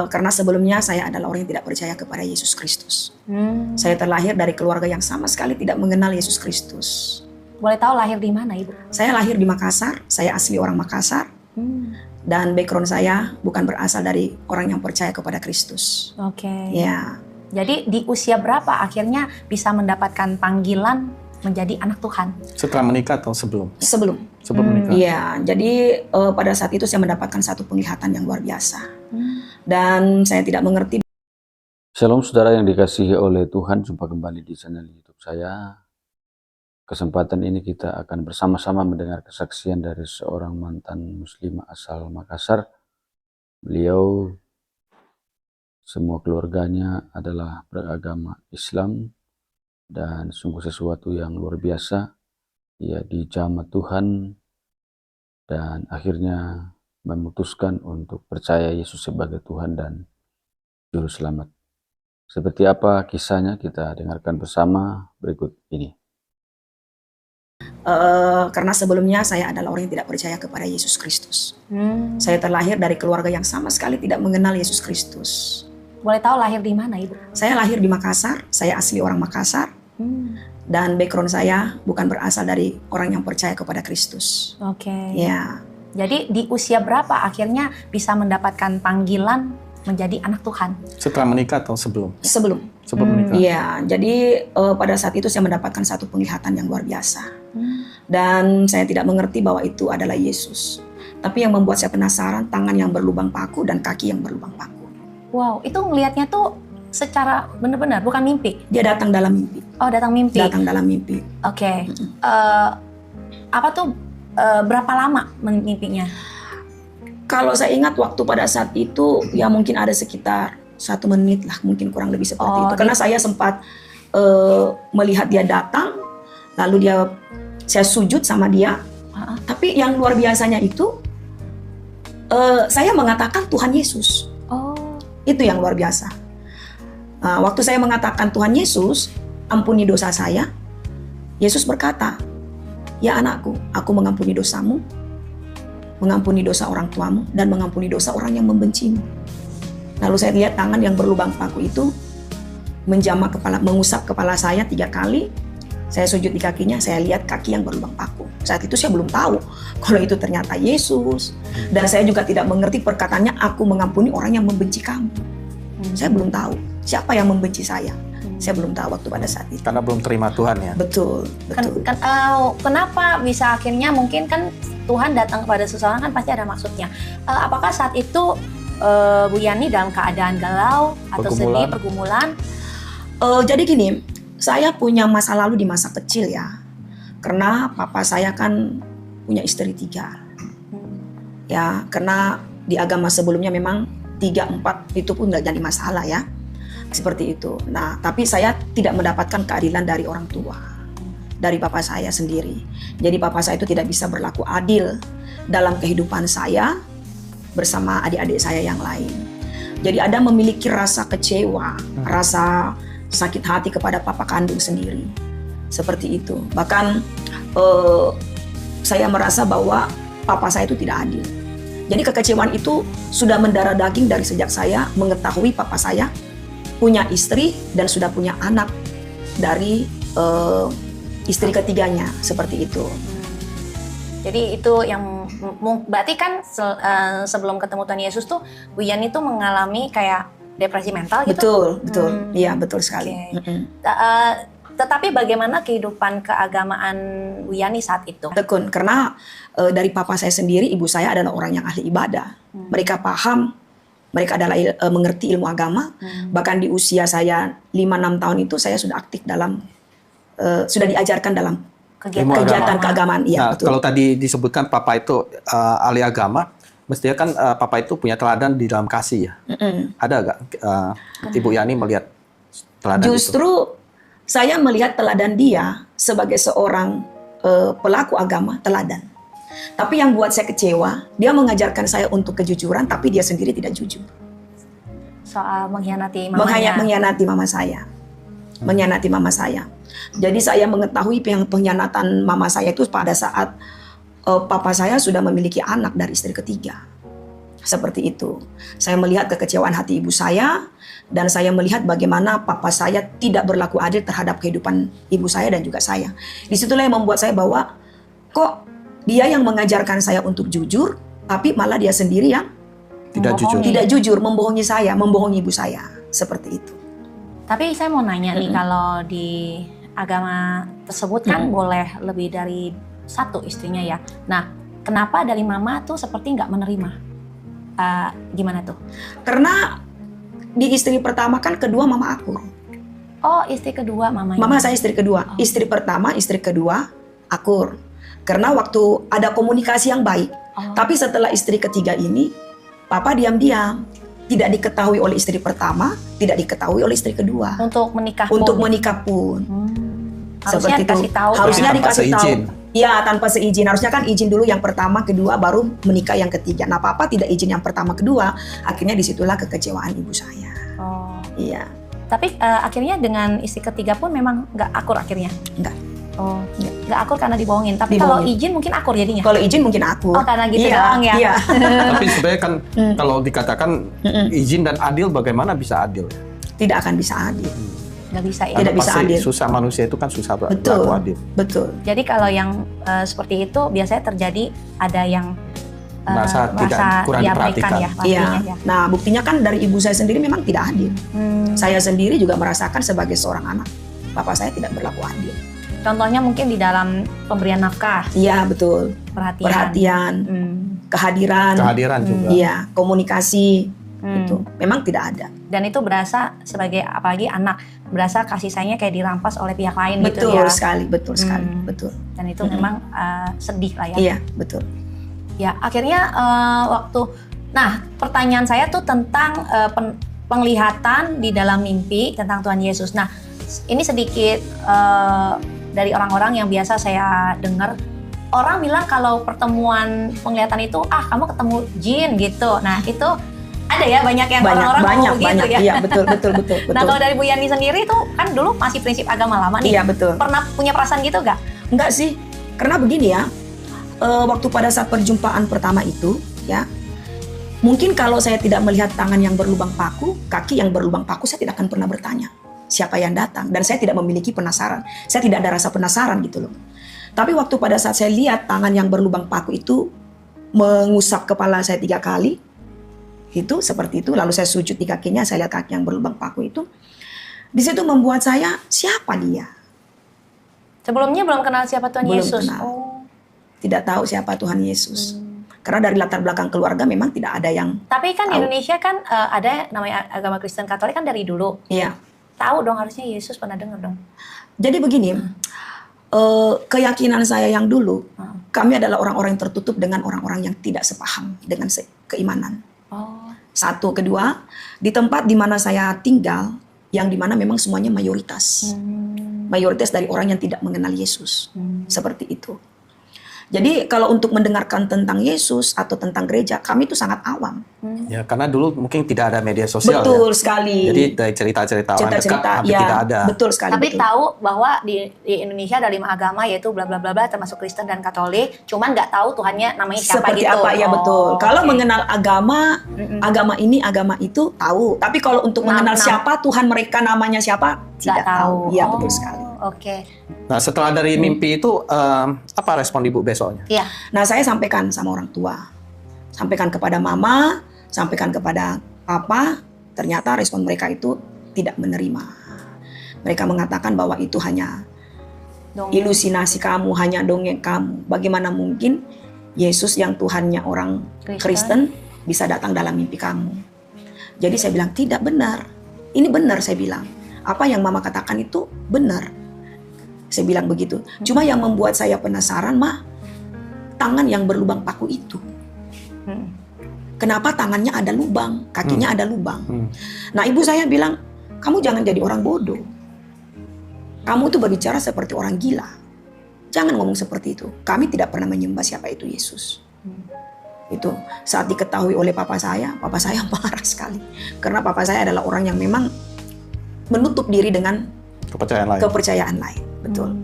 Karena sebelumnya saya adalah orang yang tidak percaya kepada Yesus Kristus. Saya terlahir dari keluarga yang sama sekali tidak mengenal Yesus Kristus. Boleh tahu lahir di mana, Ibu? Saya lahir di Makassar, saya asli orang Makassar. Dan background saya bukan berasal dari orang yang percaya kepada Kristus. Oke. Ya. Jadi di usia berapa akhirnya bisa mendapatkan panggilan menjadi anak Tuhan? Setelah menikah atau sebelum? Sebelum. Sebelum menikah? Iya, jadi pada saat itu saya mendapatkan satu penglihatan yang luar biasa. Dan saya tidak mengerti. Shalom saudara yang dikasihi oleh Tuhan, jumpa kembali di channel YouTube saya. Kesempatan ini kita akan bersama-sama mendengar kesaksian dari seorang mantan muslimah asal Makassar. Beliau, semua keluarganya adalah beragama Islam dan sungguh sesuatu yang luar biasa. Ia dijamah Tuhan dan akhirnya memutuskan untuk percaya Yesus sebagai Tuhan dan Juru Selamat. Seperti apa kisahnya kita dengarkan bersama berikut ini. Karena sebelumnya saya adalah orang yang tidak percaya kepada Yesus Kristus. Saya terlahir dari keluarga yang sama sekali tidak mengenal Yesus Kristus. Boleh tahu lahir di mana, Ibu? Saya lahir di Makassar, saya asli orang Makassar. Dan background saya bukan berasal dari orang yang percaya kepada Kristus. Oke. Ya. Jadi di usia berapa akhirnya bisa mendapatkan panggilan menjadi anak Tuhan? Setelah menikah atau sebelum? Sebelum. Sebelum menikah? Iya, jadi pada saat itu saya mendapatkan satu penglihatan yang luar biasa. Dan saya tidak mengerti bahwa itu adalah Yesus. Tapi yang membuat saya penasaran, tangan yang berlubang paku dan kaki yang berlubang paku. Wow, itu ngelihatnya tuh secara benar-benar, bukan mimpi? Dia datang dalam mimpi. Oh, datang mimpi? Datang dalam mimpi. Oke. Apa tuh, berapa lama mimpinya? Kalau saya ingat waktu pada saat itu, ya mungkin ada sekitar 1 menit lah, mungkin kurang lebih seperti itu. Karena saya sempat melihat dia datang, lalu saya sujud sama dia. Tapi yang luar biasanya itu, saya mengatakan Tuhan Yesus. Itu yang luar biasa. Waktu saya mengatakan Tuhan Yesus, ampuni dosa saya, Yesus berkata, ya anakku, aku mengampuni dosamu, mengampuni dosa orang tuamu, dan mengampuni dosa orang yang membencimu. Lalu saya lihat tangan yang berlubang paku itu menjamah kepala, mengusap kepala saya 3 kali. Saya sujud di kakinya, saya lihat kaki yang berlubang paku. Saat itu saya belum tahu kalau itu ternyata Yesus. Dan saya juga tidak mengerti perkataannya, aku mengampuni orang yang membenci kamu. Saya belum tahu siapa yang membenci saya. Saya belum tahu waktu pada saat itu. Karena belum terima Tuhan ya? Betul, betul. Kenapa bisa akhirnya mungkin kan Tuhan datang kepada seseorang kan pasti ada maksudnya. Apakah saat itu Bu Yani dalam keadaan galau atau sedih, pergumulan? Jadi gini, saya punya masa lalu di masa kecil ya. Karena papa saya kan punya istri 3. Ya, karena di agama sebelumnya memang 3-4 itu pun nggak jadi masalah ya. Seperti itu. Nah, tapi saya tidak mendapatkan keadilan dari orang tua. Dari papa saya sendiri. Jadi papa saya itu tidak bisa berlaku adil dalam kehidupan saya bersama adik-adik saya yang lain. Jadi ada memiliki rasa kecewa, rasa sakit hati kepada papa kandung sendiri. Seperti itu. Bahkan saya merasa bahwa papa saya itu tidak adil. Jadi kekecewaan itu sudah mendarah daging dari sejak saya mengetahui papa saya punya istri dan sudah punya anak dari istri ketiganya, seperti itu. Jadi itu yang berarti kan sebelum ketemu Tuhan Yesus tuh Bu Yani tuh mengalami kayak depresi mental gitu? Betul. Iya, betul sekali. Okay. Tetapi bagaimana kehidupan keagamaan Bu Yani saat itu? Tekun, karena dari papa saya sendiri, ibu saya adalah orang yang ahli ibadah. Mereka paham, mereka adalah mengerti ilmu agama. Bahkan di usia saya 5-6 tahun itu saya sudah aktif dalam, sudah diajarkan dalam kegiatan keagamaan. Iya, nah, betul. Kalau tadi disebutkan papa itu ahli agama, mestinya kan papa itu punya teladan di dalam kasih ya. Ada nggak Ibu Yani melihat teladan Justru saya melihat teladan dia sebagai seorang pelaku agama, teladan. Tapi yang buat saya kecewa, dia mengajarkan saya untuk kejujuran, tapi dia sendiri tidak jujur. Soal mengkhianati mamanya? Mengkhianati mama saya. Mengkhianati mama saya. Jadi saya mengetahui pengkhianatan mama saya itu pada saat papa saya sudah memiliki anak dari istri ketiga. Seperti itu. Saya melihat kekecewaan hati ibu saya, dan saya melihat bagaimana papa saya tidak berlaku adil terhadap kehidupan ibu saya dan juga saya. Disitulah yang membuat saya bahwa kok dia yang mengajarkan saya untuk jujur, tapi malah dia sendiri yang tidak jujur, membohongi saya, membohongi ibu saya. Seperti itu. Tapi saya mau nanya nih, kalau di agama tersebut kan boleh lebih dari satu istrinya ya. Nah, kenapa dari mama tuh seperti nggak menerima? Gimana tuh? Karena di istri pertama kan kedua mama akur. Oh, istri kedua mamanya. Mama saya istri kedua. Istri pertama, istri kedua akur. Karena waktu ada komunikasi yang baik. Tapi setelah istri ketiga ini, papa diam-diam. Tidak diketahui oleh istri pertama, tidak diketahui oleh istri kedua. Untuk menikah pun. Harusnya dikasih tahu. Harusnya tanpa dikasih tahu. seizin. Ya, tanpa seizin. Harusnya kan izin dulu yang pertama, kedua, baru menikah yang ketiga. Nah, papa tidak izin yang pertama, kedua. Akhirnya disitulah kekecewaan ibu saya. Oh. Iya. Tapi akhirnya dengan istri ketiga pun memang nggak akur akhirnya? Enggak. Oh, nggak akur karena dibohongin. Tapi kalau izin mungkin akur jadinya? Kalau izin mungkin akur. Oh, karena gitu doang ya? Iya. Tapi sebenarnya kan kalau dikatakan izin dan adil, bagaimana bisa adil? Tidak akan bisa adil. Nggak bisa ya? Tidak bisa adil. Susah, manusia itu kan susah Betul. berlaku adil. Betul. Jadi kalau yang seperti itu biasanya terjadi ada yang merasa kurang diperhatikan. Ya, Iya. ya. Nah, buktinya kan dari ibu saya sendiri memang tidak adil. Saya sendiri juga merasakan sebagai seorang anak, papa saya tidak berlaku adil. Contohnya mungkin di dalam pemberian nafkah. Iya, betul. Perhatian, kehadiran juga. Iya, komunikasi itu memang tidak ada. Dan itu berasa sebagai apalagi anak, berasa kasih sayangnya kayak dirampas oleh pihak lain gitu Betul ya. sekali, betul sekali, betul. Dan itu memang sedih lah ya. Iya, betul. Ya, akhirnya nah, pertanyaan saya tuh tentang penglihatan di dalam mimpi tentang Tuhan Yesus. Nah, ini sedikit dari orang-orang yang biasa saya dengar, orang bilang kalau pertemuan penglihatan itu, kamu ketemu jin gitu. Nah, itu ada ya banyak yang orang-orang ngomong gitu ya. Iya, betul. Nah, kalau dari Bu Yani sendiri tuh kan dulu masih prinsip agama lama nih. Iya, betul. Pernah punya perasaan gitu gak? Enggak sih, karena begini ya, waktu pada saat perjumpaan pertama itu, ya, mungkin kalau saya tidak melihat tangan yang berlubang paku, kaki yang berlubang paku, saya tidak akan pernah bertanya siapa yang datang, dan saya tidak memiliki penasaran. Saya tidak ada rasa penasaran gitu loh. Tapi waktu pada saat saya lihat tangan yang berlubang paku itu mengusap kepala saya 3 kali, itu seperti itu, lalu saya sujud di kakinya, saya lihat kaki yang berlubang paku itu, di situ membuat saya, siapa dia? Sebelumnya belum kenal siapa Tuhan Belum Yesus. kenal. Tidak tahu siapa Tuhan Yesus. Karena dari latar belakang keluarga memang tidak ada yang Tapi kan di tahu. Indonesia kan ada namanya agama Kristen Katolik kan dari dulu. Iya. Tahu dong, harusnya Yesus pernah dengar dong. Jadi begini, keyakinan saya yang dulu, kami adalah orang-orang yang tertutup dengan orang-orang yang tidak sepaham dengan keimanan. Oh. Satu, kedua, di tempat di mana saya tinggal, yang di mana memang semuanya mayoritas. Mayoritas dari orang yang tidak mengenal Yesus. Seperti itu. Jadi kalau untuk mendengarkan tentang Yesus atau tentang gereja, kami itu sangat awam. Ya, karena dulu mungkin tidak ada media sosial. Betul ya. sekali. Jadi dari cerita-cerita orang dekat hampir tidak ada. Betul sekali. Tapi betul. tahu bahwa di Indonesia ada 5 agama, yaitu bla bla bla bla, termasuk Kristen dan Katolik. Cuman nggak tahu Tuhannya namanya siapa seperti gitu. apa ya, betul. Kalau oke. mengenal agama, agama ini, agama itu tahu. Tapi kalau untuk mengenal siapa Tuhan mereka, namanya siapa, tidak tahu. Iya, betul sekali. Oke. Nah, setelah dari mimpi itu, apa respon ibu besoknya? Iya. Nah, saya sampaikan sama orang tua, sampaikan kepada mama, sampaikan kepada papa. Ternyata respon mereka itu tidak menerima. Mereka mengatakan bahwa itu hanya ilusinasi kamu, hanya dongeng kamu. Bagaimana mungkin Yesus yang Tuhannya orang Kristen bisa datang dalam mimpi kamu? Jadi saya bilang tidak benar. Ini benar, saya bilang. Apa yang mama katakan itu benar. Saya bilang begitu. Cuma yang membuat saya penasaran, mah, tangan yang berlubang paku itu. Kenapa tangannya ada lubang, kakinya ada lubang? Nah, ibu saya bilang, kamu jangan jadi orang bodoh. Kamu tuh berbicara seperti orang gila. Jangan ngomong seperti itu. Kami tidak pernah menyembah siapa itu Yesus. Itu saat diketahui oleh papa saya marah sekali. Karena papa saya adalah orang yang memang menutup diri dengan kepercayaan lain. Betul.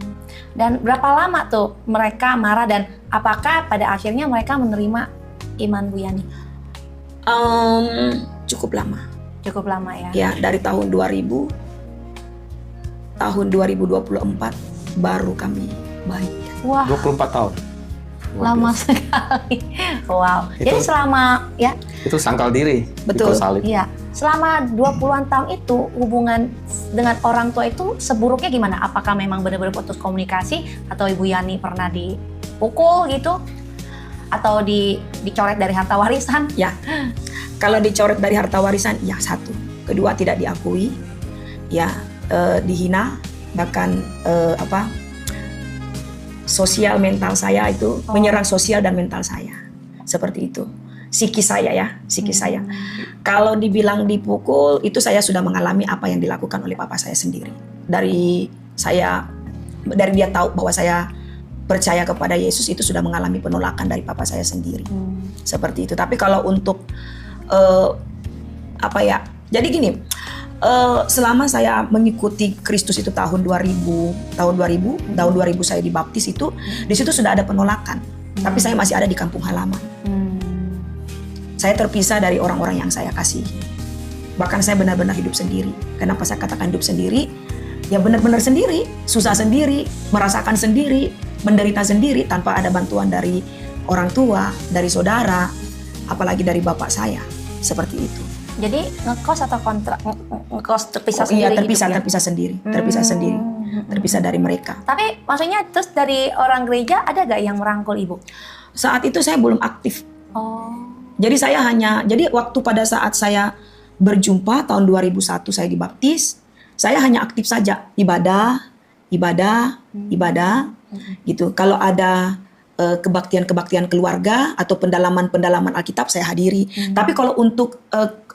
Dan berapa lama tuh mereka marah, dan apakah pada akhirnya mereka menerima iman Bu Yani? Cukup lama. Cukup lama ya. Ya, dari tahun 2000, tahun 2024 baru kami baik. Wah, 24 tahun. Luar lama biasa. sekali. Wow. Jadi selama ya, Itu sangkal diri. Betul. Pikul salib. iya, selama 20-an tahun itu hubungan dengan orang tua itu seburuknya gimana? Apakah memang benar-benar putus komunikasi atau Ibu Yani pernah dipukul gitu? Atau dicoret dari harta warisan? Ya, kalau dicoret dari harta warisan, ya satu. Kedua, tidak diakui. Ya, dihina. Bahkan sosial mental saya itu menyerang sosial dan mental saya. Seperti itu. Psikis saya ya, psikis saya. Kalau dibilang dipukul, itu saya sudah mengalami apa yang dilakukan oleh papa saya sendiri. Dari dia tahu bahwa saya percaya kepada Yesus, itu sudah mengalami penolakan dari papa saya sendiri. Seperti itu. Tapi kalau untuk jadi gini, selama saya mengikuti Kristus itu tahun 2000 saya dibaptis itu, di situ sudah ada penolakan. Tapi saya masih ada di kampung halaman. Saya terpisah dari orang-orang yang saya kasihi. Bahkan saya benar-benar hidup sendiri. Kenapa saya katakan hidup sendiri? Ya benar-benar sendiri, susah sendiri, merasakan sendiri, menderita sendiri tanpa ada bantuan dari orang tua, dari saudara, apalagi dari bapak saya. Seperti itu. Jadi ngekos atau kontrak? Ngekos terpisah Iya, sendiri terpisah sendiri, terpisah dari mereka. Tapi maksudnya terus dari orang gereja ada gak yang merangkul Ibu? Saat itu saya belum aktif. Oh. Jadi jadi waktu pada saat saya berjumpa tahun 2001 saya dibaptis, saya hanya aktif saja ibadah, gitu. Kalau ada kebaktian keluarga atau pendalaman Alkitab saya hadiri. Tapi kalau untuk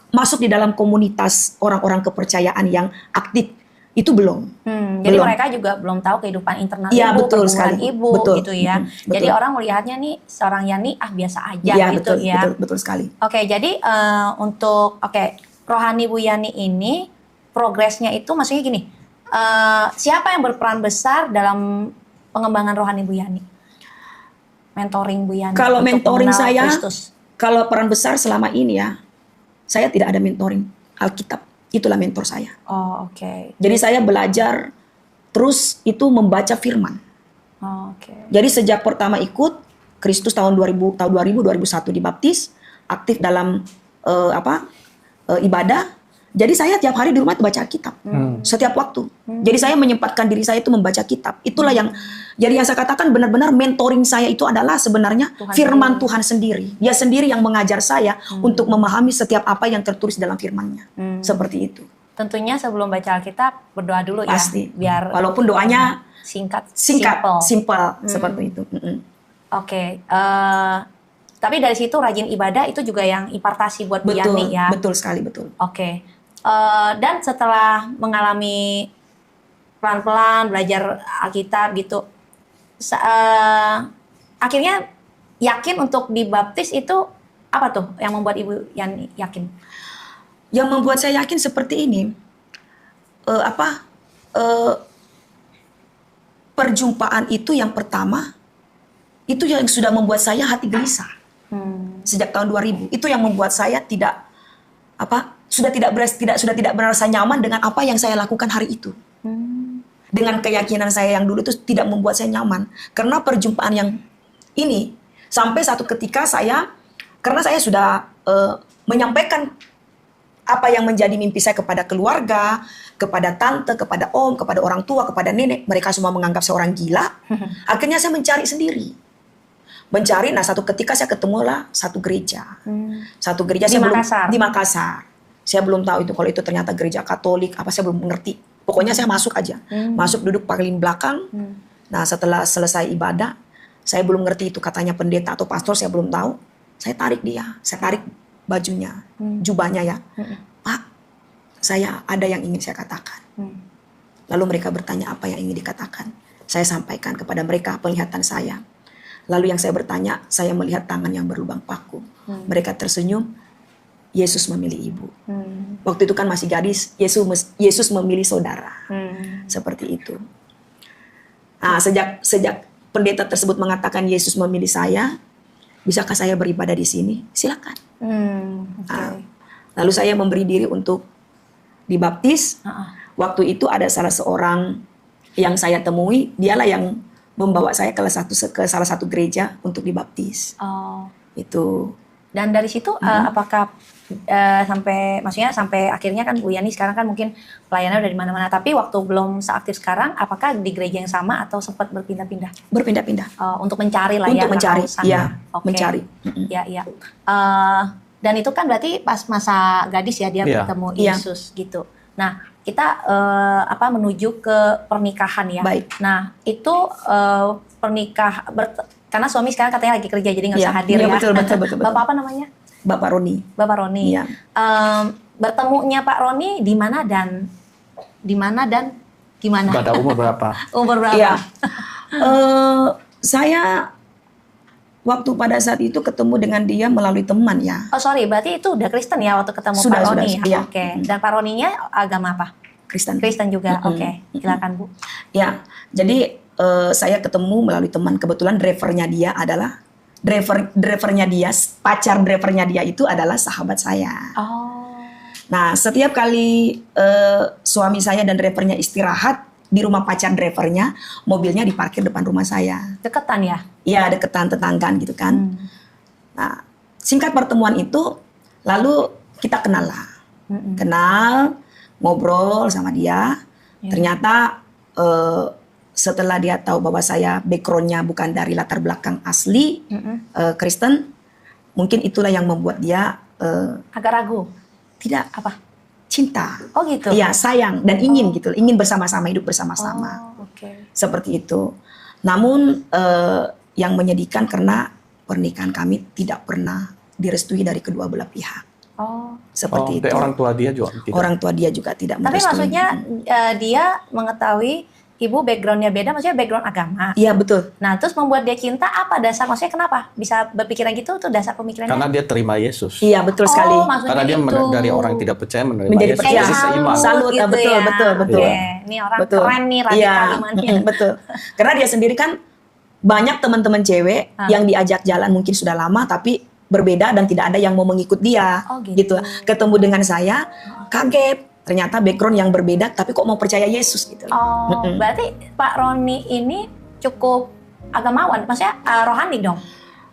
masuk di dalam komunitas orang-orang kepercayaan yang aktif itu belum. Jadi mereka juga belum tahu kehidupan internal ya, Ibu, betul pergumulan sekali. Ibu Betul. gitu ya. Betul. Jadi orang melihatnya nih seorang Yani biasa aja Ya, gitu betul, ya. betul sekali. Oke, jadi untuk rohani Bu Yani ini progresnya itu maksudnya gini. Siapa yang berperan besar dalam pengembangan rohani Bu Yani? Mentoring Bu Yani. Kalau untuk mentoring mengenal saya, Kristus. kalau peran besar selama ini ya, saya tidak ada mentoring Alkitab. Itulah mentor saya. Oh, oke. Jadi saya belajar terus itu membaca firman. Oh, oke. Jadi sejak pertama ikut Kristus tahun 2001 dibaptis, aktif dalam ibadah. Jadi saya tiap hari di rumah itu baca Alkitab. Setiap waktu. Jadi saya menyempatkan diri saya itu membaca kitab. Itulah yang saya katakan benar-benar mentoring saya itu adalah sebenarnya firman Tuhan sendiri. Dia sendiri yang mengajar saya untuk memahami setiap apa yang tertulis dalam firman-Nya. Seperti itu. Tentunya sebelum baca Alkitab berdoa dulu ya. Pasti. Biar walaupun doanya singkat, simple seperti itu. Oke. Tapi dari situ rajin ibadah itu juga yang impartasi buat Bu Yani ya. Betul sekali, betul. Oke. Dan setelah mengalami pelan-pelan belajar Alkitab gitu, akhirnya yakin untuk dibaptis itu apa tuh yang membuat Ibu Yani yakin? Yang membuat saya yakin seperti ini, perjumpaan itu yang pertama, itu yang sudah membuat saya hati gelisah. Sejak tahun 2000, itu yang membuat saya sudah tidak merasa nyaman dengan apa yang saya lakukan hari itu. Dengan keyakinan saya yang dulu itu tidak membuat saya nyaman. Karena perjumpaan yang ini, sampai satu ketika karena saya sudah menyampaikan apa yang menjadi mimpi saya kepada keluarga, kepada tante, kepada om, kepada orang tua, kepada nenek. Mereka semua menganggap saya orang gila. Akhirnya saya mencari sendiri. Nah satu ketika saya ketemulah satu gereja. Satu gereja di Makassar. Saya belum tahu itu, kalau itu ternyata gereja Katolik, saya belum mengerti. Pokoknya saya masuk aja. Masuk duduk paling belakang. Nah setelah selesai ibadah, saya belum ngerti itu katanya pendeta atau pastor, saya belum tahu. Saya tarik bajunya, jubahnya ya. Pak, saya ada yang ingin saya katakan. Lalu mereka bertanya apa yang ingin dikatakan. Saya sampaikan kepada mereka penglihatan saya. Lalu yang saya bertanya, saya melihat tangan yang berlubang paku. Mereka tersenyum, Yesus memilih ibu. Waktu itu kan masih gadis, Yesus memilih saudara. Seperti itu. Nah, sejak pendeta tersebut mengatakan Yesus memilih saya, bisakah saya beribadah di sini? Silakan. Oke. Nah, lalu saya memberi diri untuk dibaptis. Waktu itu ada salah seorang yang saya temui, dialah yang membawa saya ke salah satu gereja untuk dibaptis. Oh. Itu. Dan dari situ apakah maksudnya sampai akhirnya kan Bu Yani sekarang kan mungkin pelayanannya udah di mana-mana, tapi waktu belum seaktif sekarang, apakah di gereja yang sama atau sempat berpindah-pindah? Berpindah-pindah. Untuk mencari lah ya. Untuk mencari, ya, Oke. mencari. Ya, ya. Dan itu kan berarti pas masa gadis ya dia Iya. bertemu Iya. Yesus gitu. Nah, kita menuju ke pernikahan ya. Baik. Nah, itu karena suami sekarang katanya lagi kerja jadi nggak Iya, bisa hadir iya, ya. betul. Bapak apa namanya? Bapak Roni. Bapak Roni. Iya. Bertemunya Pak Roni di mana dan gimana? Pada umur berapa? Umur berapa? Iya. Saya waktu pada saat itu ketemu dengan dia melalui teman ya. Oh sorry, berarti itu udah Kristen ya waktu ketemu Sudah, Pak Roni sudah, ya? iya. Oke. Dan Pak Roninya agama apa? Kristen. Kristen juga. Oke. Silakan Bu. Ya, jadi saya ketemu melalui teman. Kebetulan drivernya dia adalah pacar drivernya dia itu adalah sahabat saya. Oh. Nah, setiap kali suami saya dan drivernya istirahat di rumah pacar drivernya, mobilnya diparkir depan rumah saya. Deketan ya? Iya, deketan, tetanggaan gitu kan. Nah, singkat pertemuan itu, lalu kita kenal lah. Kenal, ngobrol sama dia. Ternyata setelah dia tahu bahwa saya background-nya bukan dari latar belakang asli Kristen, mungkin itulah yang membuat dia Agak ragu. tidak Apa? cinta. Oh gitu. Iya, sayang dan ingin gitu, ingin bersama-sama, hidup bersama-sama. Oh, oke. Seperti itu. Namun yang menyedihkan karena pernikahan kami tidak pernah direstui dari kedua belah pihak. Oh. Seperti itu. Dari orang tua dia juga tidak. Orang tua dia juga tidak Tapi merestui. maksudnya dia mengetahui ibu backgroundnya beda, maksudnya background agama. Iya, betul. Nah, terus membuat dia cinta apa dasar? Maksudnya kenapa bisa berpikiran gitu? Tuh dasar pemikirannya? Karena dia terima Yesus. Iya, betul sekali. maksudnya Karena dia itu. dari orang yang tidak percaya menerima Menjadi Yesus. percaya. Jadi seiman. Salut, gitu betul, ya. betul. Oke, ini orang Betul. keren nih radikal Iya, imannya. betul. Karena dia sendiri kan banyak teman-teman cewek yang diajak jalan mungkin sudah lama tapi berbeda dan tidak ada yang mau mengikut dia. Oh, gitu. Ketemu dengan saya, kaget. Ternyata background yang berbeda tapi kok mau percaya Yesus gitu. Oh, berarti Pak Roni ini cukup agamawan, maksudnya rohani dong?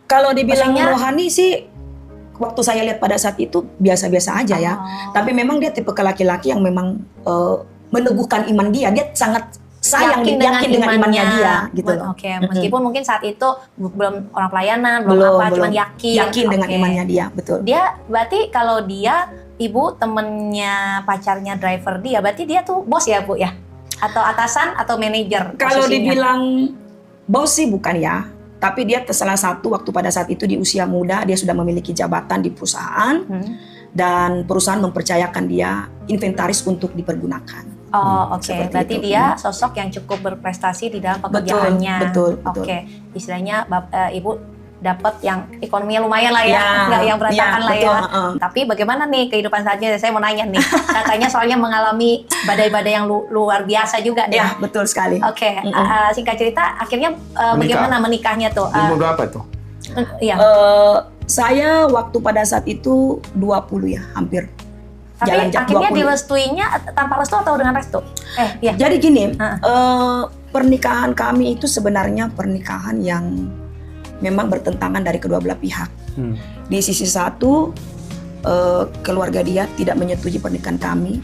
Kalau dibilang Maksudnya- rohani sih, waktu saya lihat pada saat itu biasa-biasa aja ya. Tapi memang dia tipe laki-laki yang memang meneguhkan iman dia. Dia sangat yakin dengan imannya dia, gitu loh. Oke, meskipun mungkin saat itu belum orang pelayanan, belum cuman yakin. dengan Oke. imannya dia, betul. Dia berarti kalau dia ibu temennya pacarnya driver dia, berarti dia tuh bos ya Bu ya? Atau atasan atau manajer? Kalau posisinya? dibilang bos sih bukan ya, tapi dia salah satu waktu pada saat itu di usia muda dia sudah memiliki jabatan di perusahaan dan perusahaan mempercayakan dia inventaris untuk dipergunakan. Oh oke, Seperti berarti itu. dia sosok yang cukup berprestasi di dalam pekerjaannya. betul. Oke, istilahnya ibu dapat yang ekonominya lumayan lah ya, Ya, nggak yang berantakan ya, lah betul, ya. Tapi bagaimana nih kehidupan selanjutnya? Saya mau nanya nih, katanya soalnya mengalami badai-badai yang luar biasa juga nih. Ya, betul sekali. Oke, singkat cerita, akhirnya bagaimana menikahnya tuh? Umur berapa itu? Iya. Saya waktu pada saat itu 20 ya, hampir. Tapi Jalan akhirnya 20. direstuinya tanpa restu atau dengan restu? Iya. Jadi gini, pernikahan kami itu sebenarnya pernikahan yang memang bertentangan dari kedua belah pihak. Di sisi satu, keluarga dia tidak menyetujui pernikahan kami,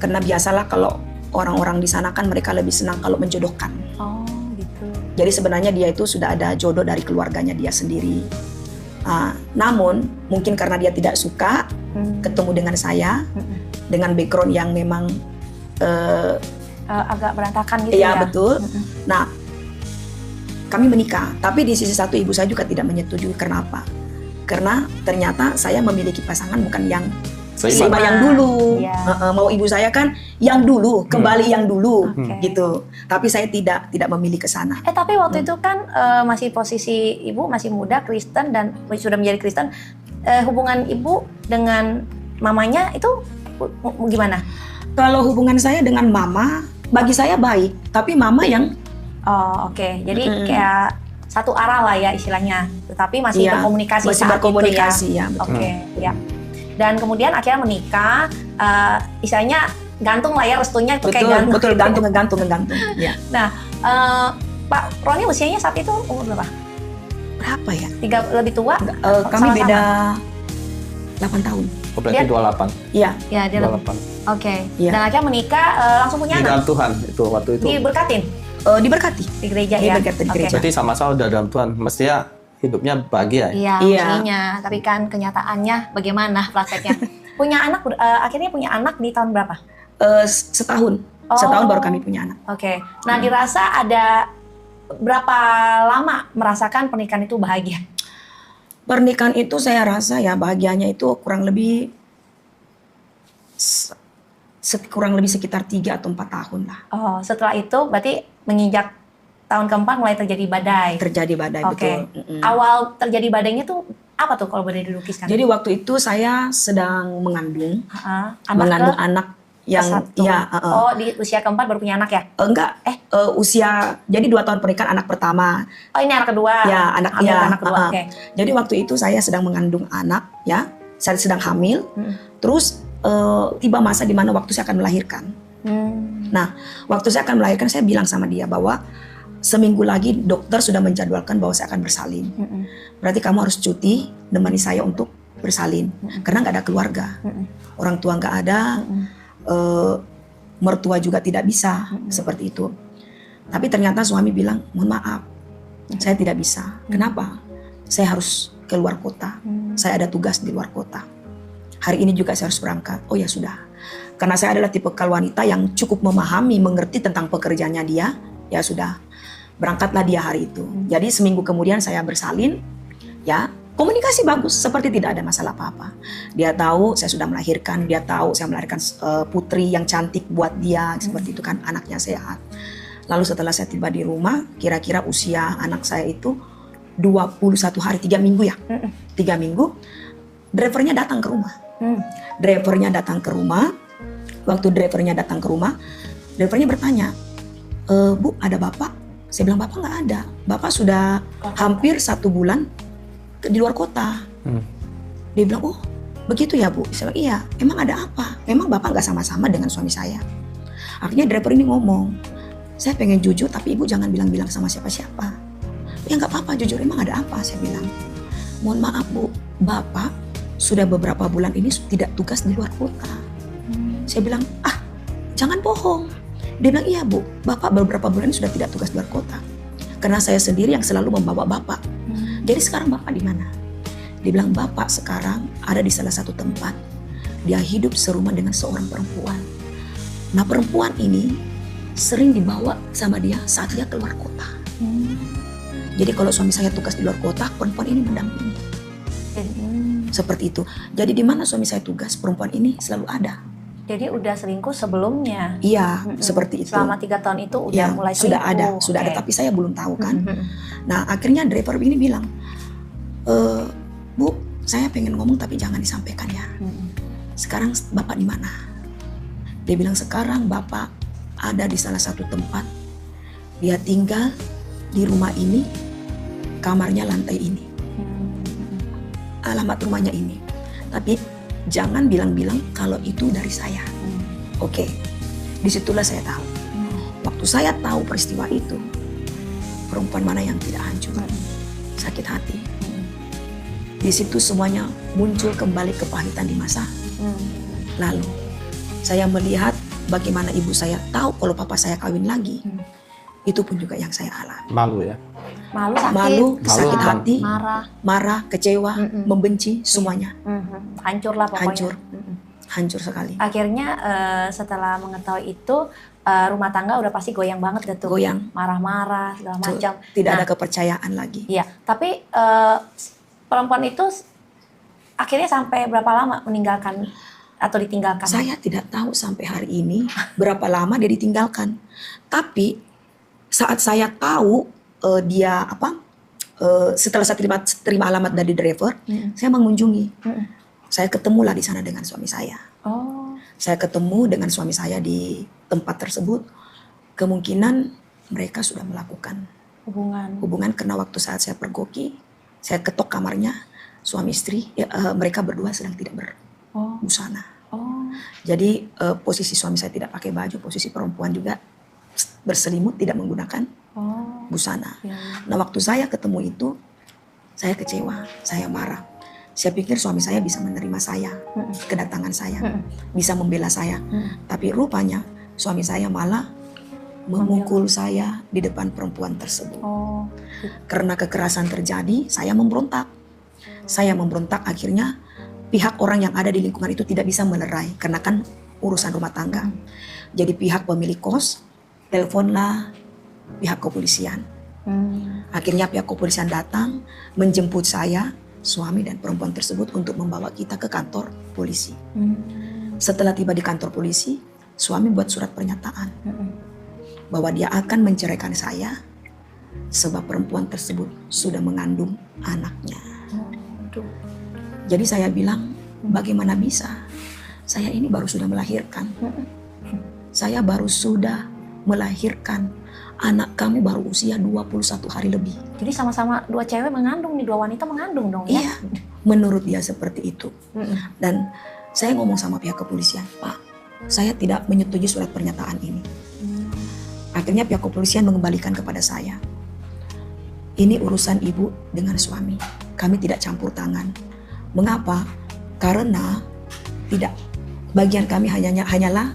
karena biasalah kalau orang-orang di sana kan mereka lebih senang kalau menjodohkan. Oh gitu. Jadi sebenarnya dia itu sudah ada jodoh dari keluarganya dia sendiri. Namun mungkin karena dia tidak suka ketemu dengan saya, dengan background yang memang Agak berantakan gitu ya ya. betul. Nah, kami menikah, tapi di sisi satu ibu saya juga tidak menyetujui. Kenapa? Karena ternyata saya memiliki pasangan bukan yang Seiman. yang dulu. Iya. Mau ibu saya kan yang dulu, kembali yang dulu, Oke. gitu. Tapi saya tidak memilih ke sana. Tapi waktu itu kan masih posisi ibu masih muda Kristen dan sudah menjadi Kristen. Hubungan ibu dengan mamanya itu gimana? Kalau hubungan saya dengan mama, bagi saya baik, tapi mama yang Oh oke. Jadi kayak satu arah lah ya istilahnya, tetapi masih Iya, berkomunikasi masih saat berkomunikasi, itu ya. ya, betul. Oke, ya. Dan kemudian akhirnya menikah, istilahnya gantung lah ya restunya itu kayak gantung. Betul, gantung. Ya. Nah, Pak Roni usianya saat itu umur berapa? Berapa ya? Lebih tua? Kami Sama-sama? beda 8 tahun. Oh, berarti Dia- 28. Iya. Ya, dia lebih. 28. Oke. Iya. Dan akhirnya menikah langsung punya Di anak. dalam Tuhan itu waktu itu. Diberkatin Diberkati. di gereja ya. Diberkati di Oke. gereja. Berarti sama-sama udah dalam Tuhan. Mestinya hidupnya bahagia ya. Iya, Iya. mestinya. Tapi kan kenyataannya bagaimana prakteknya? Punya anak, akhirnya punya anak di tahun berapa? Setahun. Oh. Setahun baru kami punya anak. Oke. Nah, dirasa ada berapa lama merasakan pernikahan itu bahagia? Pernikahan itu saya rasa ya bahagianya itu kurang lebih sekitar 3 atau 4 tahun lah. Oh, setelah itu berarti menginjak tahun keempat mulai terjadi badai. Terjadi badai, Oke. betul. Mm-mm. Awal terjadi badainya tuh apa tuh kalau boleh dilukiskan? Jadi waktu itu saya sedang mengandung anak anak yang satu. ya Oh, di usia keempat baru punya anak ya? enggak usia jadi 2 tahun pernikahan anak pertama. Oh, ini anak kedua. Ya, anak Ambil ya. anak kedua. Oke. Jadi waktu itu saya sedang mengandung anak ya. Saya sedang hamil. Terus tiba masa di mana waktu saya akan melahirkan. Nah, waktu saya akan melahirkan saya bilang sama dia bahwa seminggu lagi dokter sudah menjadwalkan bahwa saya akan bersalin. Berarti kamu harus cuti nemani saya untuk bersalin. Karena nggak ada keluarga. Orang tua nggak ada. Mertua juga tidak bisa seperti itu. Tapi ternyata suami bilang, mohon maaf, saya tidak bisa. Kenapa? Saya harus keluar kota. Saya ada tugas di luar kota. Hari ini juga saya harus berangkat. Oh ya sudah. Karena saya adalah tipe wanita yang cukup memahami, mengerti tentang pekerjaannya dia. Ya sudah, berangkatlah dia hari itu. Jadi seminggu kemudian saya bersalin. Ya, komunikasi bagus, seperti tidak ada masalah apa-apa. Dia tahu saya sudah melahirkan, dia tahu saya melahirkan putri yang cantik buat dia, seperti itu kan, anaknya sehat. Lalu setelah saya tiba di rumah, kira-kira usia anak saya itu 21 hari, 3 minggu ya. 3 minggu, drivernya datang ke rumah. Drivernya datang ke rumah, waktu drivernya datang ke rumah, drivernya bertanya, Bu, ada bapak? Saya bilang, bapak nggak ada. Bapak sudah hampir 1 bulan di luar kota. Dia bilang, oh begitu ya Bu? Saya bilang, iya. Emang ada apa? Memang bapak nggak sama-sama dengan suami saya. Akhirnya driver ini ngomong, saya pengen jujur tapi ibu jangan bilang-bilang sama siapa-siapa. Ya nggak apa-apa, jujur, emang ada apa? Saya bilang, mohon maaf Bu, bapak sudah beberapa bulan ini tidak tugas di luar kota. Saya bilang, jangan bohong. Dia bilang, iya Bu, bapak beberapa bulan ini sudah tidak tugas di luar kota. Karena saya sendiri yang selalu membawa bapak. Jadi sekarang bapak di mana? Dia bilang, bapak sekarang ada di salah satu tempat. Dia hidup serumah dengan seorang perempuan. Nah, perempuan ini sering dibawa sama dia saat dia keluar kota. Jadi kalau suami saya tugas di luar kota, perempuan ini mendampingi. Seperti itu. Jadi di mana suami saya tugas, perempuan ini selalu ada. Jadi udah selingkuh sebelumnya. Iya, seperti itu. Selama 3 tahun itu udah Ya, mulai sudah selingkuh. ada, sudah ada, Oke. tapi saya belum tahu kan. Nah, akhirnya driver ini bilang, Bu, saya pengen ngomong tapi jangan disampaikan ya. Sekarang bapak di mana? Dia bilang, sekarang bapak ada di salah satu tempat. Dia tinggal di rumah ini, kamarnya lantai ini. Alamat rumahnya ini. Tapi jangan bilang-bilang kalau itu dari saya. Oke, disitulah saya tahu. Waktu saya tahu peristiwa itu, perempuan mana yang tidak hancur, sakit hati. Di situ semuanya muncul kembali kepahitan di masa lalu. Saya melihat bagaimana ibu saya tahu kalau papa saya kawin lagi. Itu pun juga yang saya alami. Malu ya. Malu, sakit, Malu, sakit Malu, hati, marah, kecewa, membenci, semuanya hancur lah pokoknya. hancur, hancur sekali. Akhirnya setelah mengetahui itu rumah tangga udah pasti goyang banget gitu. Goyang. Marah-marah segala macam. Tidak Nah, ada kepercayaan lagi. Iya, tapi perempuan itu akhirnya sampai berapa lama meninggalkan atau ditinggalkan? Saya tidak tahu sampai hari ini berapa lama dia ditinggalkan. Tapi saat saya tahu dia setelah saya terima alamat dari driver, saya mengunjungi. Saya ketemulah di sana dengan suami saya. Oh. Saya ketemu dengan suami saya di tempat tersebut. Kemungkinan mereka sudah melakukan hubungan karena waktu saat saya pergoki, saya ketok kamarnya suami istri, mereka berdua sedang tidak berbusana. Jadi posisi suami saya tidak pakai baju, posisi perempuan juga berselimut, tidak menggunakan busana. Nah waktu saya ketemu itu, saya kecewa, saya marah. Saya pikir suami saya bisa menerima saya, kedatangan saya, bisa membela saya. Tapi rupanya suami saya malah memukul saya di depan perempuan tersebut. Karena kekerasan terjadi, saya memberontak. Akhirnya pihak orang yang ada di lingkungan itu tidak bisa melerai karena kan urusan rumah tangga. Jadi pihak pemilik kos teleponlah pihak kepolisian. Akhirnya pihak kepolisian datang menjemput saya, suami dan perempuan tersebut untuk membawa kita ke kantor polisi. Setelah tiba di kantor polisi, suami buat surat pernyataan bahwa dia akan menceraikan saya sebab perempuan tersebut sudah mengandung anaknya. Jadi saya bilang, bagaimana bisa? Saya ini baru sudah melahirkan. Saya baru sudah melahirkan. Anak kamu baru usia 21 hari lebih. Jadi sama-sama dua cewek mengandung nih, dua wanita mengandung dong ya? Iya, menurut dia seperti itu. Dan saya ngomong sama pihak kepolisian, Pak, saya tidak menyetujui surat pernyataan ini. Akhirnya pihak kepolisian mengembalikan kepada saya, ini urusan ibu dengan suami, kami tidak campur tangan. Mengapa? Karena tidak, bagian kami hanyalah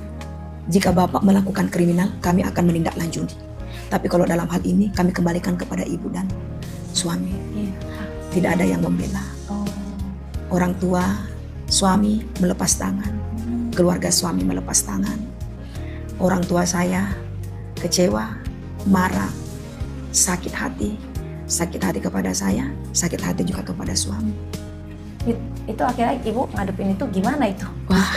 jika bapak melakukan kriminal, kami akan menindaklanjuti. Tapi kalau dalam hal ini kami kembalikan kepada ibu dan suami. Tidak ada yang membela. Orang tua suami melepas tangan, keluarga suami melepas tangan. Orang tua saya kecewa, marah, sakit hati kepada saya, sakit hati juga kepada suami. Itu akhirnya ibu ngadepin itu gimana itu? Wah,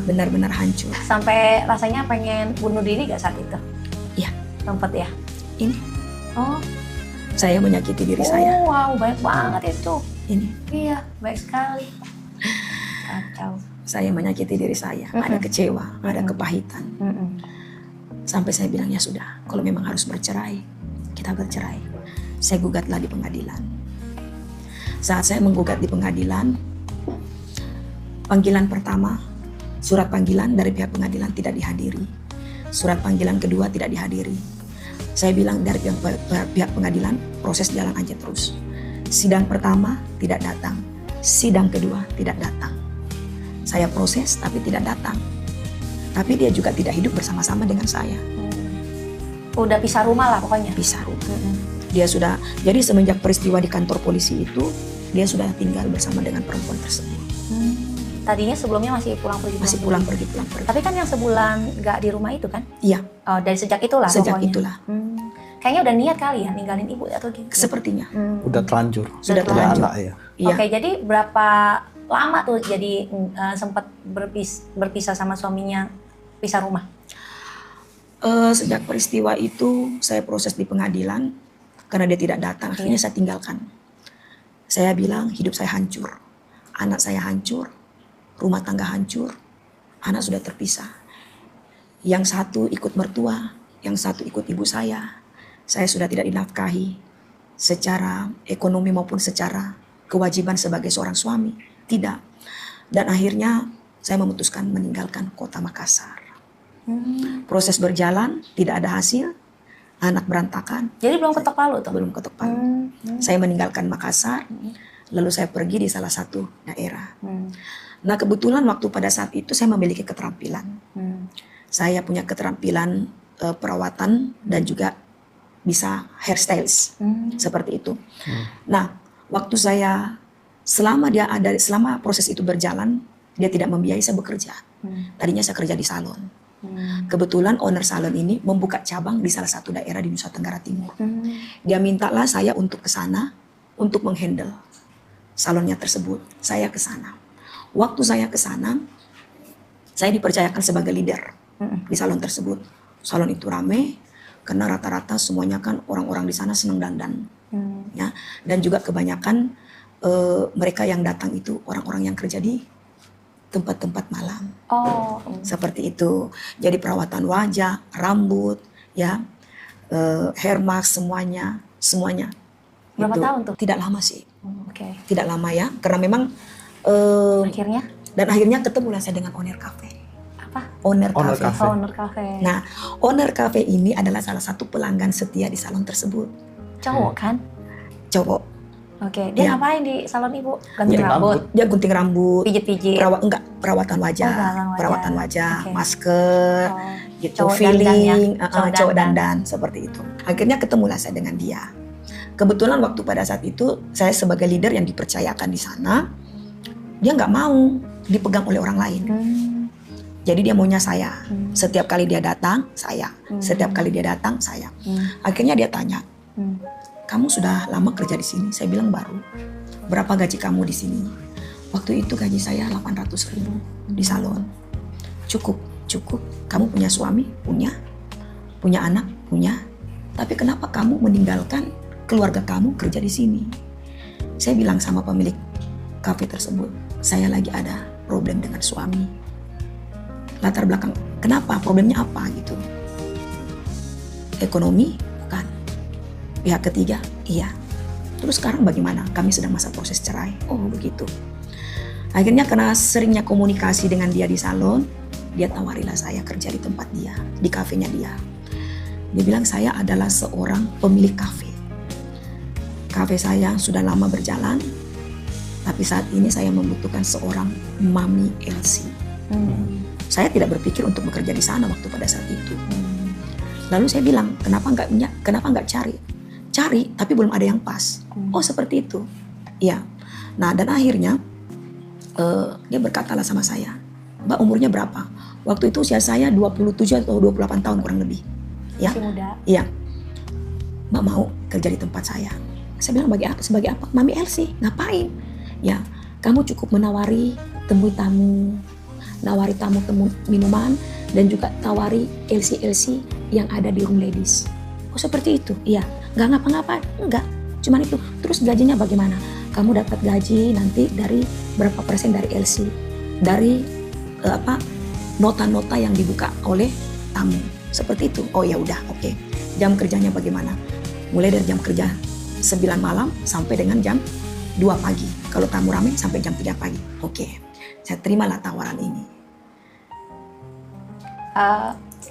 benar-benar hancur. Sampai rasanya pengen bunuh diri gak saat itu? Iya. Sempet ya? Ini. Oh. Saya menyakiti diri saya. Wow, baik banget itu. Ini. Iya, baik sekali. Kacau. Saya menyakiti diri saya. Ada kecewa, ada kepahitan. Sampai saya bilang, ya sudah, kalau memang harus bercerai, kita bercerai. Saya gugatlah di pengadilan. Saat saya menggugat di pengadilan, panggilan pertama, surat panggilan dari pihak pengadilan tidak dihadiri. Surat panggilan kedua tidak dihadiri. Saya bilang dari pihak pengadilan, proses jalan aja terus. Sidang pertama tidak datang. Sidang kedua tidak datang. Saya proses tapi tidak datang. Tapi dia juga tidak hidup bersama-sama dengan saya. Udah pisah rumah lah pokoknya. Pisah rumah. Dia sudah, jadi semenjak peristiwa di kantor polisi itu, dia sudah tinggal bersama dengan perempuan tersebut. Tadinya sebelumnya masih pulang pergi. Masih pulang pergi. Tapi kan yang sebulan nggak di rumah itu kan? Iya. Oh, dari sejak itulah. Sejak pokoknya. itulah. Kayaknya udah niat kali ya ninggalin ibu atau gitu. Sepertinya. Udah terlanjur. Sudah terlanjur. Anak, ya. Iya. Oke, jadi berapa lama tuh jadi sempat berpisah sama suaminya, pisah rumah? Sejak peristiwa itu saya proses di pengadilan karena dia tidak datang. Akhirnya saya tinggalkan. Saya bilang hidup saya hancur, anak saya hancur, rumah tangga hancur, anak sudah terpisah. Yang satu ikut mertua, yang satu ikut ibu saya. Saya sudah tidak dinafkahi secara ekonomi maupun secara kewajiban sebagai seorang suami. Tidak. Dan akhirnya saya memutuskan meninggalkan kota Makassar. Proses berjalan, tidak ada hasil, anak berantakan. Jadi belum ketok palu tuh? Belum ketok palu. Saya meninggalkan Makassar, lalu saya pergi di salah satu daerah. Nah kebetulan waktu pada saat itu saya memiliki keterampilan. Saya punya keterampilan perawatan dan juga bisa hairstylist, seperti itu. Nah waktu saya selama proses itu berjalan, dia tidak membiayai saya bekerja. Tadinya saya kerja di salon. Kebetulan owner salon ini membuka cabang di salah satu daerah di Nusa Tenggara Timur. Dia mintalah saya untuk ke sana untuk menghandle salonnya tersebut. Saya ke sana. Waktu saya ke sana, saya dipercayakan sebagai leader di salon tersebut. Salon itu ramai karena rata-rata semuanya kan orang-orang di sana senang dandan. Ya, dan juga kebanyakan mereka yang datang itu orang-orang yang kerja di tempat-tempat malam. Seperti itu. Jadi perawatan wajah, rambut, ya, hair mask semuanya. Berapa Itu tahun tuh? Tidak lama sih, Oke. tidak lama ya, karena memang Akhirnya akhirnya ketemulah saya dengan owner cafe. apa? Owner Owner cafe. cafe. Owner cafe. Nah, owner cafe ini adalah salah satu pelanggan setia di salon tersebut. Cowok kan? Cowok. Oke. Dia Ya. ngapain di salon ibu? Ganti Gunting rambut, Dia gunting rambut, pijit-pijit. perawatan wajah, Oh, perawatan wajah, Oke. masker, Oh, gitu, cowok feeling, dandan ya? cowok dandan seperti itu. Akhirnya ketemulah saya dengan dia. Kebetulan waktu pada saat itu saya sebagai leader yang dipercayakan di sana, dia nggak mau dipegang oleh orang lain. Jadi dia maunya saya. Setiap kali dia datang, saya. Setiap kali dia datang, saya. Akhirnya dia tanya, kamu sudah lama kerja di sini? Saya bilang baru. Berapa gaji kamu di sini? Waktu itu gaji saya 800.000 di salon. Cukup. Kamu punya suami? Punya. Punya anak? Punya. Tapi kenapa kamu meninggalkan keluarga kamu kerja di sini? Saya bilang sama pemilik kafe tersebut, saya lagi ada problem dengan suami. Latar belakang, kenapa? Problemnya apa gitu? Ekonomi? Bukan. Pihak ketiga? Iya. Terus sekarang bagaimana? Kami sedang masa proses cerai. Oh begitu. Akhirnya karena seringnya komunikasi dengan dia di salon, dia tawarilah saya kerja di tempat dia, di kafenya dia. Dia bilang saya adalah seorang pemilik kafe. Kafe saya sudah lama berjalan, tapi saat ini saya membutuhkan seorang Mami Elsie. Saya tidak berpikir untuk bekerja di sana waktu pada saat itu. Lalu saya bilang, kenapa nggak cari? Cari, tapi belum ada yang pas. Oh seperti itu. Iya. Nah dan akhirnya dia berkatalah sama saya, Mbak umurnya berapa? Waktu itu usia saya 27 atau 28 tahun kurang lebih. Ya. Masih muda. Iya. Mbak mau kerja di tempat saya. Saya bilang sebagai apa? Mami Elsie, ngapain? Ya, kamu cukup menawari temui tamu, nawari tamu minuman, dan juga tawari LC yang ada di room ladies. Oh seperti itu? Iya. Nggak ngapa-ngapain? Enggak. Cuman itu. Terus gajinya bagaimana? Kamu dapat gaji nanti dari berapa persen dari LC? Dari nota-nota yang dibuka oleh tamu. Seperti itu. Oh ya udah, oke. Jam kerjanya bagaimana? Mulai dari jam kerja 9 malam sampai dengan jam 2 pagi. Kalau tamu ramai sampai jam 3 pagi. Oke. Saya terimalah tawaran ini.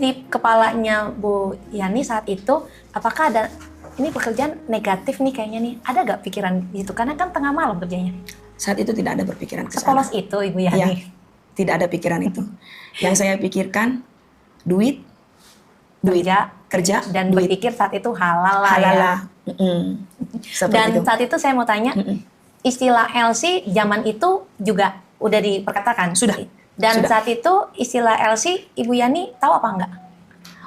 Di kepalanya Bu Yani saat itu, apakah ada ini pekerjaan negatif nih kayaknya nih? Ada gak pikiran gitu? Karena kan tengah malam kerjanya. Saat itu tidak ada berpikiran ke sana. Sepolos itu Ibu Yani. Ya, tidak ada pikiran itu. Yang saya pikirkan duit, kerja dan duit. berpikir saat itu halal lah Halal ya. lah. Seperti Dan itu. saat itu saya mau tanya, istilah LC zaman itu juga udah diperkatakan? Sudah. Dan Sudah. saat itu istilah LC Ibu Yani tahu apa enggak?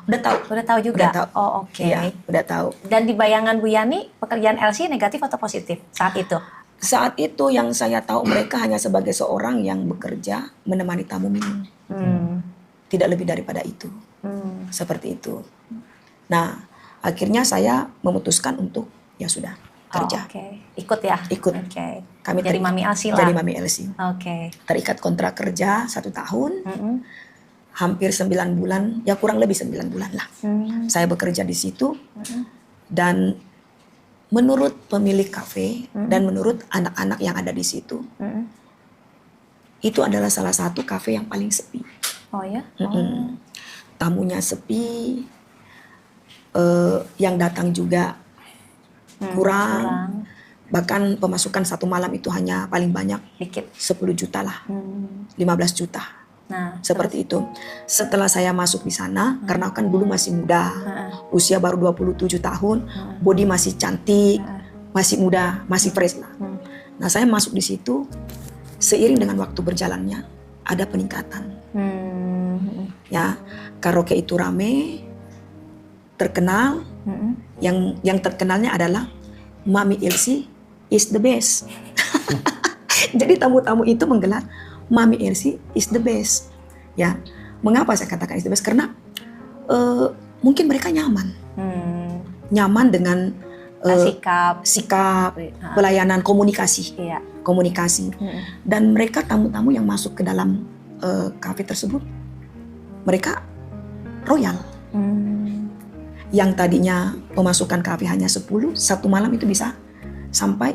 Udah tahu. Udah tahu juga? Udah tahu. Oh oke. Iya, udah tahu. Dan di bayangan Bu Yani, pekerjaan LC negatif atau positif saat itu? Saat itu yang saya tahu mereka hanya sebagai seorang yang bekerja menemani tamu minum. Tidak lebih daripada itu. Seperti itu. Nah, akhirnya saya memutuskan untuk ya sudah kerja. Oh, oke. Ikut ya? Ikut. Oke. Kami Jadi Mami Elsie lah. Jadi Mami Elsie. Oke. Terikat kontrak kerja 1 tahun, hampir 9 bulan, ya kurang lebih 9 bulan lah. Saya bekerja di situ dan menurut pemilik kafe dan menurut anak-anak yang ada di situ, itu adalah salah satu kafe yang paling sepi. Oh ya? Tamunya sepi, yang datang juga kurang. Bahkan pemasukan 1 malam itu hanya paling banyak Dikit. 10 juta lah, 15 juta. Nah, Seperti itu. Setelah saya masuk di sana, karena kan dulu masih muda, usia baru 27 tahun, body masih cantik, masih muda, masih fresh lah. Nah saya masuk di situ, seiring dengan waktu berjalannya, ada peningkatan. Ya, karaoke itu rame, terkenal. Yang terkenalnya adalah Mami Elsie is the best. Jadi tamu-tamu itu menggelar Mami Elsie is the best. Ya, mengapa saya katakan is the best? Karena mungkin mereka nyaman, nyaman dengan sikap, pelayanan, komunikasi, komunikasi. Dan mereka tamu-tamu yang masuk ke dalam kafe tersebut, mereka royal. Yang tadinya pemasukan kafe hanya 10, satu malam itu bisa sampai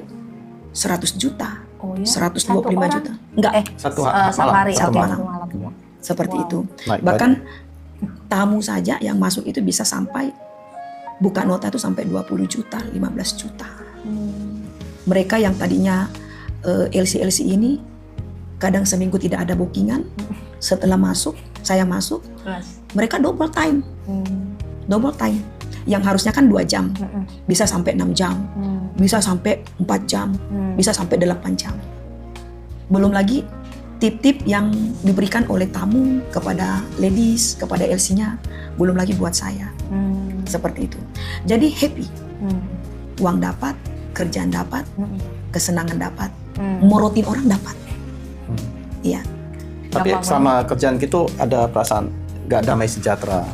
100 juta, Oh ya. 125 juta. Enggak, Satu Satu hari, Satu oke, malam. satu malam. seperti Wow. itu. Naik Bahkan tamu saja yang masuk itu bisa sampai buka nota itu sampai 20 juta, 15 juta. Mereka yang tadinya LC ini kadang seminggu tidak ada bookingan, setelah saya masuk, Terus. mereka double time. Yang harusnya kan 2 jam, bisa sampai 6 jam, bisa sampai 4 jam, bisa sampai 8 jam. Belum lagi tip-tip yang diberikan oleh tamu kepada ladies, kepada LC-nya, belum lagi buat saya. Seperti itu. Jadi happy. Uang dapat, kerjaan dapat, kesenangan dapat, morotin orang dapat. Iya, Tapi Gampang sama kerjaan gitu ada perasaan nggak damai sejahtera.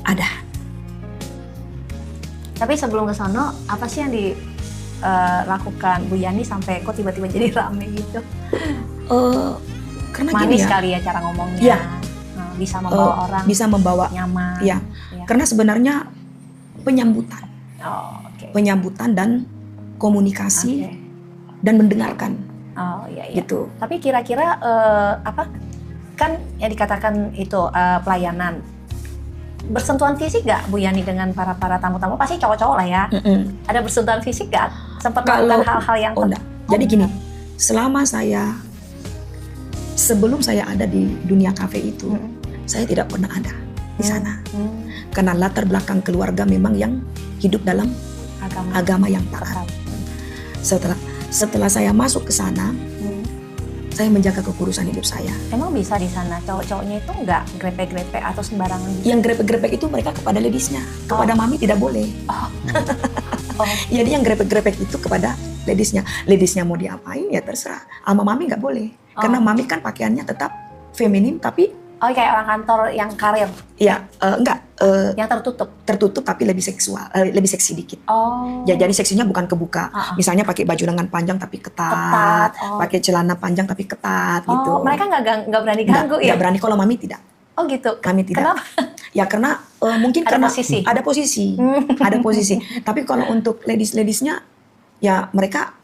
ada. Tapi sebelum ke sono, apa sih yang dilakukan Bu Yani sampai kok tiba-tiba jadi rame gitu? Karena gini Manis ya, sekali ya cara ngomongnya. Iya. Bisa membawa orang bisa membawa. nyaman. Iya. Karena sebenarnya penyambutan, Oh, oke. penyambutan dan komunikasi Oke. dan mendengarkan Oh, iya iya. gitu. Tapi kira-kira apa? Kan yang dikatakan itu pelayanan. Bersentuhan fisik nggak Bu Yani dengan para tamu-tamu? Pasti cowok-cowok lah ya. Ada bersentuhan fisik nggak? Sempat melakukan hal-hal yang enggak. Jadi gini, selama sebelum saya ada di dunia kafe itu, saya tidak pernah ada di sana. Karena latar belakang keluarga memang yang hidup dalam agama yang taat. Setelah saya masuk ke sana, saya menjaga kekurusan hidup saya. Emang bisa di sana cowok-cowoknya itu nggak grepe-grepe atau sembarangan gitu? Yang grepek-grepek itu mereka kepada ladiesnya, kepada mami tidak boleh. Oh. Jadi yang grepek-grepek itu kepada ladiesnya. Ladiesnya mau diapain ya terserah. Sama mami nggak boleh. Karena mami kan pakaiannya tetap feminim tapi Oh, kayak orang kantor yang karir, ya enggak yang tertutup. tertutup tapi lebih seksual, lebih seksi dikit. Oh. Ya jadi seksinya bukan kebuka. Misalnya pakai baju lengan panjang tapi ketat, pakai celana panjang tapi ketat gitu. Oh, mereka nggak berani ganggu ya? Nggak berani, kalau mami tidak. Oh gitu. Kami tidak. Kenapa? Ya karena mungkin Ada karena posisi. ada posisi, ada posisi. Tapi kalau untuk ladiesnya, ya mereka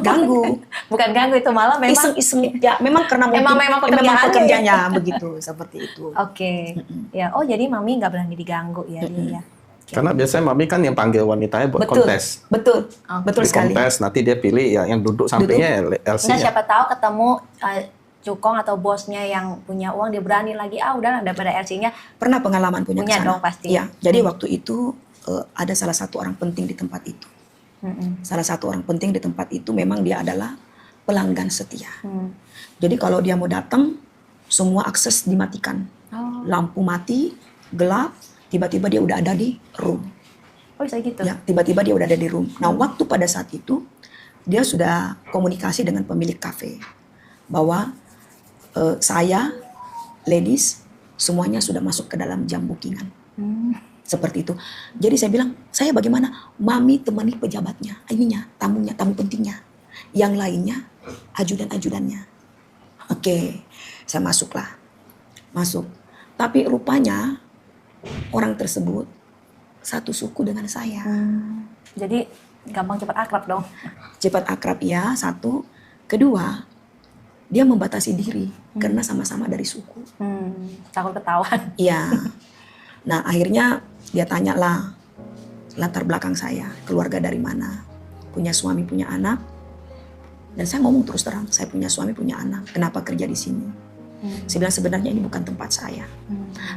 ganggu. Bukan ganggu, itu malah memang. Iseng-iseng. Ya memang karena mungkin Memang pekerjaannya begitu, seperti itu. Oke. Ya, oh jadi mami nggak berani diganggu ya dia ya. Karena biasanya mami kan yang panggil wanitanya buat Betul, kontes. betul, betul Di sekali. kontes nanti dia pilih yang duduk sampingnya Enggak, LC-nya. siapa tahu ketemu cukong atau bosnya yang punya uang, dia berani lagi, udah daripada LC-nya. Pernah pengalaman punya Punya kesana. dong pasti. Ya, jadi waktu itu ada salah satu orang penting di tempat itu. Salah satu orang penting di tempat itu memang dia adalah pelanggan setia. Jadi kalau dia mau datang, semua akses dimatikan. Lampu mati, gelap, tiba-tiba dia udah ada di room. Oh bisa gitu? Ya, tiba-tiba dia udah ada di room. Nah, waktu pada saat itu, dia sudah komunikasi dengan pemilik kafe. Bahwa saya, ladies, semuanya sudah masuk ke dalam jam bookingan. Seperti itu. Jadi saya bilang, saya bagaimana? Mami temani pejabatnya, tamunya, tamu pentingnya. Yang lainnya, ajudan-ajudannya. Oke, saya masuklah. Masuk. Tapi rupanya, orang tersebut satu suku dengan saya. Jadi gampang cepat akrab dong. Cepat akrab ya, satu. Kedua, dia membatasi diri karena sama-sama dari suku. Takut ketahuan. Iya. Nah, akhirnya dia tanyalah latar belakang saya, keluarga dari mana, punya suami, punya anak. Dan saya ngomong terus terang, saya punya suami, punya anak. Kenapa kerja di sini? Saya bilang sebenarnya ini bukan tempat saya.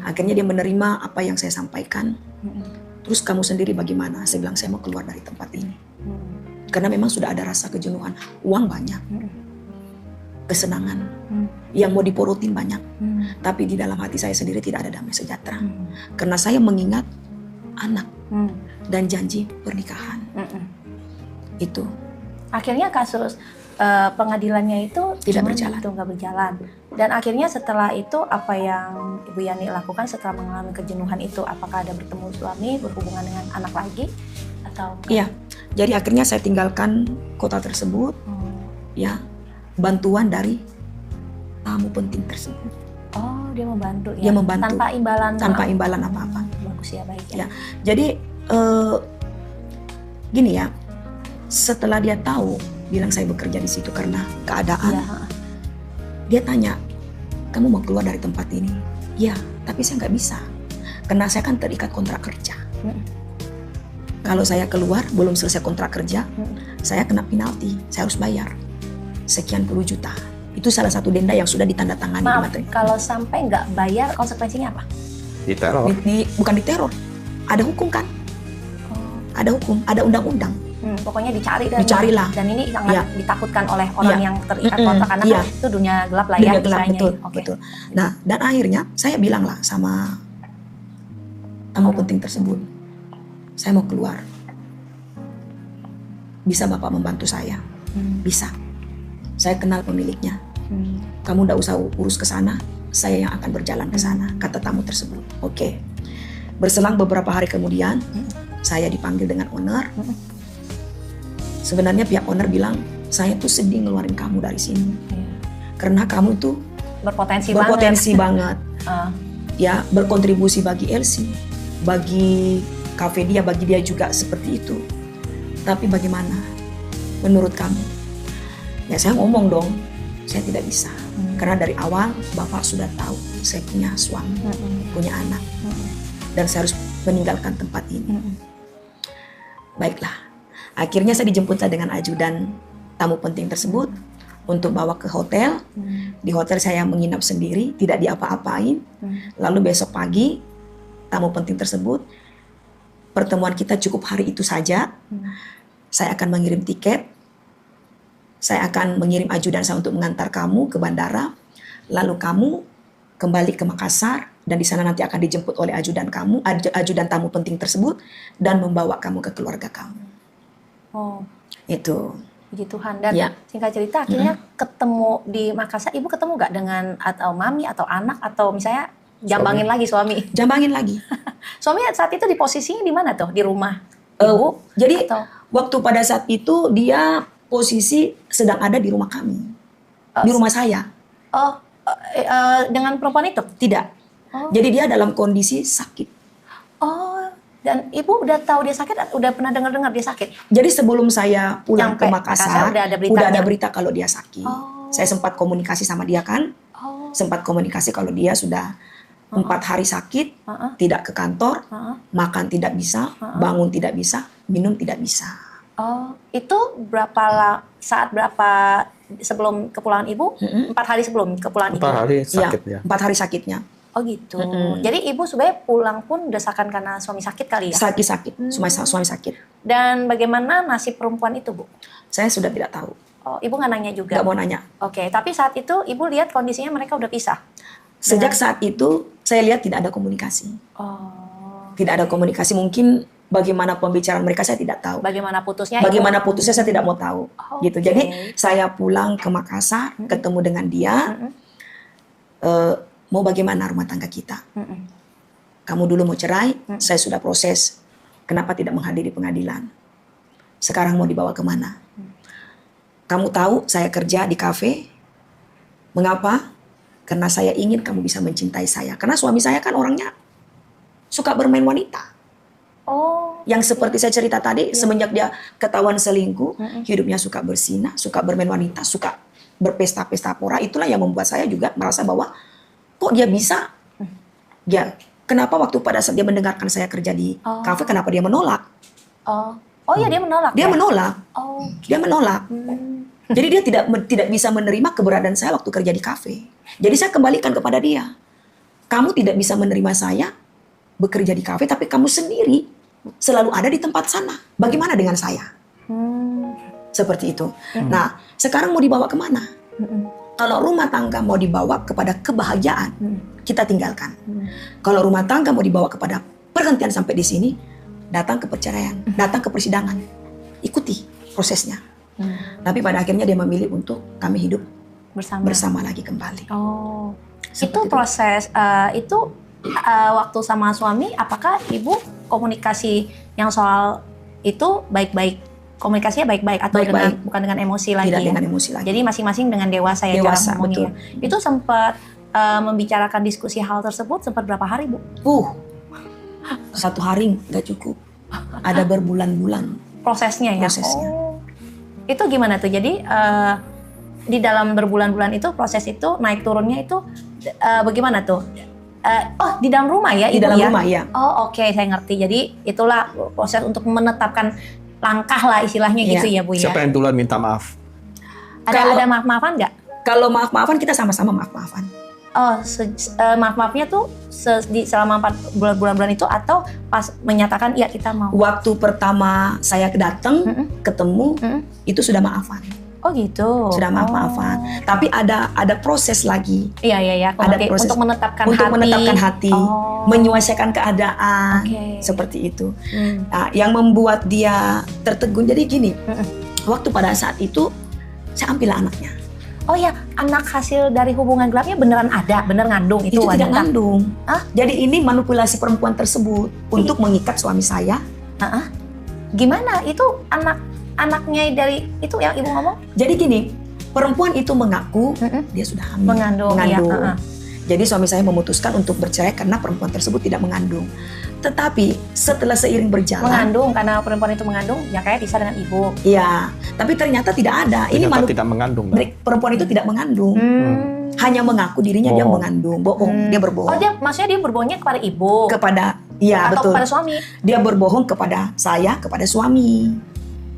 Akhirnya dia menerima apa yang saya sampaikan. Terus kamu sendiri bagaimana? Saya bilang saya mau keluar dari tempat ini. Karena memang sudah ada rasa kejenuhan. Uang banyak. Kesenangan. Yang mau diporotin banyak. Tapi di dalam hati saya sendiri tidak ada damai sejahtera. Karena saya mengingat anak dan janji pernikahan. Itu. Akhirnya kasus pengadilannya itu Tidak gimana berjalan. Itu nggak berjalan. Dan akhirnya setelah itu apa yang Ibu Yani lakukan setelah mengalami kejenuhan itu? Apakah ada bertemu suami, berhubungan dengan anak lagi, atau? Iya. Jadi akhirnya saya tinggalkan kota tersebut. Ya, bantuan dari tamu penting tersebut. Oh, dia membantu ya. Dia membantu. Tanpa imbalan. Tanpa imbalan apa-apa. Bagus ya, baik Ya. ya. Jadi gini ya, setelah dia tahu bilang saya bekerja di situ karena keadaan, Iya. dia tanya, kamu mau keluar dari tempat ini? Ya, tapi saya nggak bisa karena saya kan terikat kontrak kerja. Kalau saya keluar belum selesai kontrak kerja, saya kena penalti, saya harus bayar sekian puluh juta. Itu salah satu denda yang sudah ditandatangani di Maaf, materi. kalau sampai nggak bayar konsekuensinya apa? Diteror. Bukan diteror, ada hukum kan? Ada hukum, ada undang-undang. Pokoknya Dicarilah. Dan ini sangat Iya. ditakutkan oleh orang Iya. yang terikat kontrak karena Iya. kan itu dunia gelap lah ya Dunia gelap, istilahnya. betul, Oke. betul. Nah, dan akhirnya saya bilang lah sama tamu penting tersebut, saya mau keluar. Bisa Bapak membantu saya? Bisa. Saya kenal pemiliknya. Kamu nggak usah urus ke sana, saya yang akan berjalan ke sana, kata tamu tersebut. Oke. Berselang beberapa hari kemudian, saya dipanggil dengan owner. Sebenarnya pihak owner bilang, saya tuh sedih ngeluarin kamu dari sini. Karena kamu tuh Berpotensi banget. banget. Ya, berkontribusi bagi Elsie, bagi kafe dia, bagi dia juga seperti itu. Tapi bagaimana menurut kamu? Ya saya ngomong dong, saya tidak bisa. Karena dari awal Bapak sudah tahu saya punya suami, punya anak. Dan saya harus meninggalkan tempat ini. Baiklah, akhirnya saya dijemput dengan ajudan tamu penting tersebut untuk bawa ke hotel. Di hotel saya menginap sendiri, tidak diapa-apain. Lalu besok pagi, tamu penting tersebut, pertemuan kita cukup hari itu saja. Saya akan mengirim tiket, saya akan mengirim ajudan saya untuk mengantar kamu ke bandara. Lalu kamu kembali ke Makassar, dan di sana nanti akan dijemput oleh ajudan kamu, ajudan tamu penting tersebut, dan membawa kamu ke keluarga kamu. Oh, Itu. puji Tuhan. Dan Ya. singkat cerita akhirnya ketemu di Makassar. Ibu ketemu nggak dengan atau mami atau anak atau misalnya jambangin lagi suami? Jambangin lagi. Suami saat itu di posisinya di mana tuh? Di rumah ibu? Jadi atau waktu pada saat itu dia posisi sedang ada di rumah kami, di rumah saya. Dengan perempuan itu? Tidak. Oh. Jadi dia dalam kondisi sakit. Oh, dan ibu udah tahu dia sakit? Udah pernah dengar dia sakit? Jadi sebelum saya pulang Nyampe ke Makassar, udah ada berita kalau dia sakit. Oh. Saya sempat komunikasi sama dia kan, Oh. sempat komunikasi kalau dia sudah 4 hari sakit, tidak ke kantor, makan tidak bisa, bangun tidak bisa, minum tidak bisa. Oh, itu saat berapa sebelum kepulangan ibu? 4 hari sebelum kepulangan 4 ibu? hari sakit ya. 4 hari sakitnya. Oh gitu. Jadi ibu sebenarnya pulang pun desakan karena suami sakit kali ya? Sakit, suami sakit. Dan bagaimana nasib perempuan itu, Bu? Saya sudah tidak tahu, Oh, ibu nggak nanya juga? nggak mau nanya. Oke, tapi saat itu ibu lihat kondisinya mereka udah pisah? Sejak saat itu saya lihat tidak ada komunikasi. Oh. Tidak ada komunikasi, mungkin bagaimana pembicaraan mereka saya tidak tahu. Bagaimana putusnya? Bagaimana putusnya saya tidak mau tahu. Oh, Gitu. oke. Jadi saya pulang ke Makassar, ketemu dengan dia. Mau bagaimana rumah tangga kita? Kamu dulu mau cerai, saya sudah proses. Kenapa tidak menghadiri pengadilan? Sekarang mau dibawa kemana? Kamu tahu saya kerja di kafe. Mengapa? Karena saya ingin kamu bisa mencintai saya. Karena suami saya kan orangnya suka bermain wanita. Oh. Yang seperti saya cerita tadi, semenjak dia ketahuan selingkuh, hidupnya suka bersinah, suka bermain wanita, suka berpesta-pesta pora. Itulah yang membuat saya juga merasa bahwa kok dia bisa? Ya, kenapa waktu pada saat dia mendengarkan saya kerja di kafe, kenapa dia menolak? Oh ya, dia menolak. Dia ya? menolak. Oh. Dia menolak. Jadi dia tidak bisa menerima keberadaan saya waktu kerja di kafe. Jadi saya kembalikan kepada dia. Kamu tidak bisa menerima saya bekerja di kafe, tapi kamu sendiri selalu ada di tempat sana. Bagaimana dengan saya? Seperti itu. Nah, sekarang mau dibawa kemana? Kalau rumah tangga mau dibawa kepada kebahagiaan, kita tinggalkan. Kalau rumah tangga mau dibawa kepada perhentian sampai di sini, datang ke perceraian, datang ke persidangan. Ikuti prosesnya. Tapi pada akhirnya dia memilih untuk kami hidup bersama lagi kembali. Oh. Seperti Itu proses waktu sama suami, apakah ibu komunikasi yang soal itu baik-baik? Komunikasinya baik-baik atau Baik-baik. bukan dengan emosi lagi? Tidak ya? dengan emosi lagi. Jadi masing-masing dengan dewasa ya Dewasa, cara ngomongnya. betul. Itu sempat membicarakan diskusi hal tersebut sempat berapa hari, Bu? 1 hari nggak cukup. Ada berbulan-bulan prosesnya ya. prosesnya. Oh. Itu gimana tuh? Jadi di dalam berbulan-bulan itu proses itu naik turunnya itu bagaimana tuh? Di dalam rumah ya, Di Ibu dalam ya? rumah ya. Oh oke, saya ngerti. Jadi itulah proses untuk menetapkan langkah lah istilahnya Iya. gitu ya Bu ya. Siapa yang duluan minta maaf? Ada maaf-maafan nggak? Kalau maaf-maafan kita sama-sama maaf-maafan. Oh, maaf-maafnya tuh selama 4 bulan-bulan itu atau pas menyatakan ya kita mau? Waktu pertama saya datang, ketemu, itu sudah maafan. Oh gitu. Sudah maaf-maafan. Tapi ada proses lagi. Iya. Ada proses untuk menetapkan untuk hati. menetapkan hati, Oh. menyelesaikan keadaan, Oke. seperti itu. Nah, yang membuat dia tertegun. Jadi gini, waktu pada saat itu saya ambil anaknya. Oh ya, anak hasil dari hubungan gelapnya beneran ada, bener ngandung itu Itu tidak wanita. ngandung. Hah? Jadi ini manipulasi perempuan tersebut untuk mengikat suami saya. Gimana? Itu anaknya dari itu yang Ibu ngomong? Jadi gini, perempuan itu mengaku dia sudah hamil. Mengandung. Iya. Jadi suami saya memutuskan untuk bercerai karena perempuan tersebut tidak mengandung. Tetapi setelah seiring berjalan, Mengandung karena perempuan itu mengandung, ya kayak bisa dengan ibu. ya, tapi ternyata tidak ada. Ini Ternyata tidak mengandung. perempuan itu tidak mengandung. Hanya mengaku dirinya dia Bohong. mengandung, bohong, dia berbohong. Oh maksudnya dia berbohongnya kepada ibu Kepada, ya atau betul. kepada suami? Dia berbohong kepada saya, kepada suami.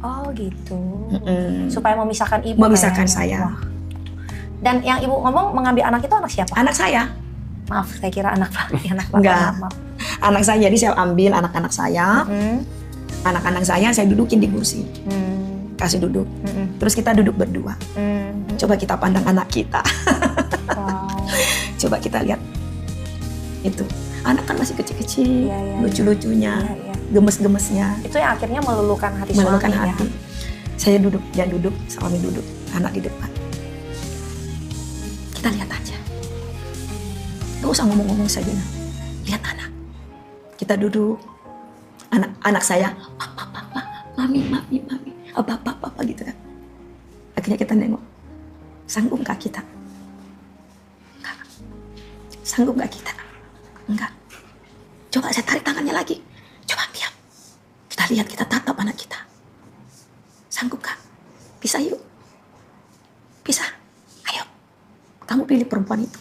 Oh gitu. Mm-mm. Supaya memisahkan ibu. Memisahkan kayaknya. saya. Wah. Dan yang ibu ngomong mengambil anak itu anak siapa? Anak saya, Maaf, saya kira anak Bapak. Anak Bapak. Enggak. Maaf. anak saya. Jadi saya ambil anak-anak saya, anak-anak saya dudukin di kursi, kasih duduk. Terus kita duduk berdua. Coba kita pandang anak kita. Wow. Coba kita lihat itu. Anak kan masih kecil-kecil, Iya. lucu-lucunya, Iya. gemes-gemesnya, Itu yang akhirnya meluluhkan hati meluluhkan suami hati. ya. Saya duduk, dia duduk, suami duduk, anak di depan. Kita lihat aja. Gak usah ngomong-ngomong, saya bilang. Lihat anak. Kita duduk. Anak saya, papa, mami, papa gitu kan. Akhirnya kita nengok. Sanggup gak kita? Enggak. Sanggup gak kita? Enggak. Coba saya tarik tangannya lagi. Coba diam. Kita lihat, kita tatap anak kita. Sanggup gak? Bisa yuk. Bisa. Ayo. Kamu pilih perempuan itu.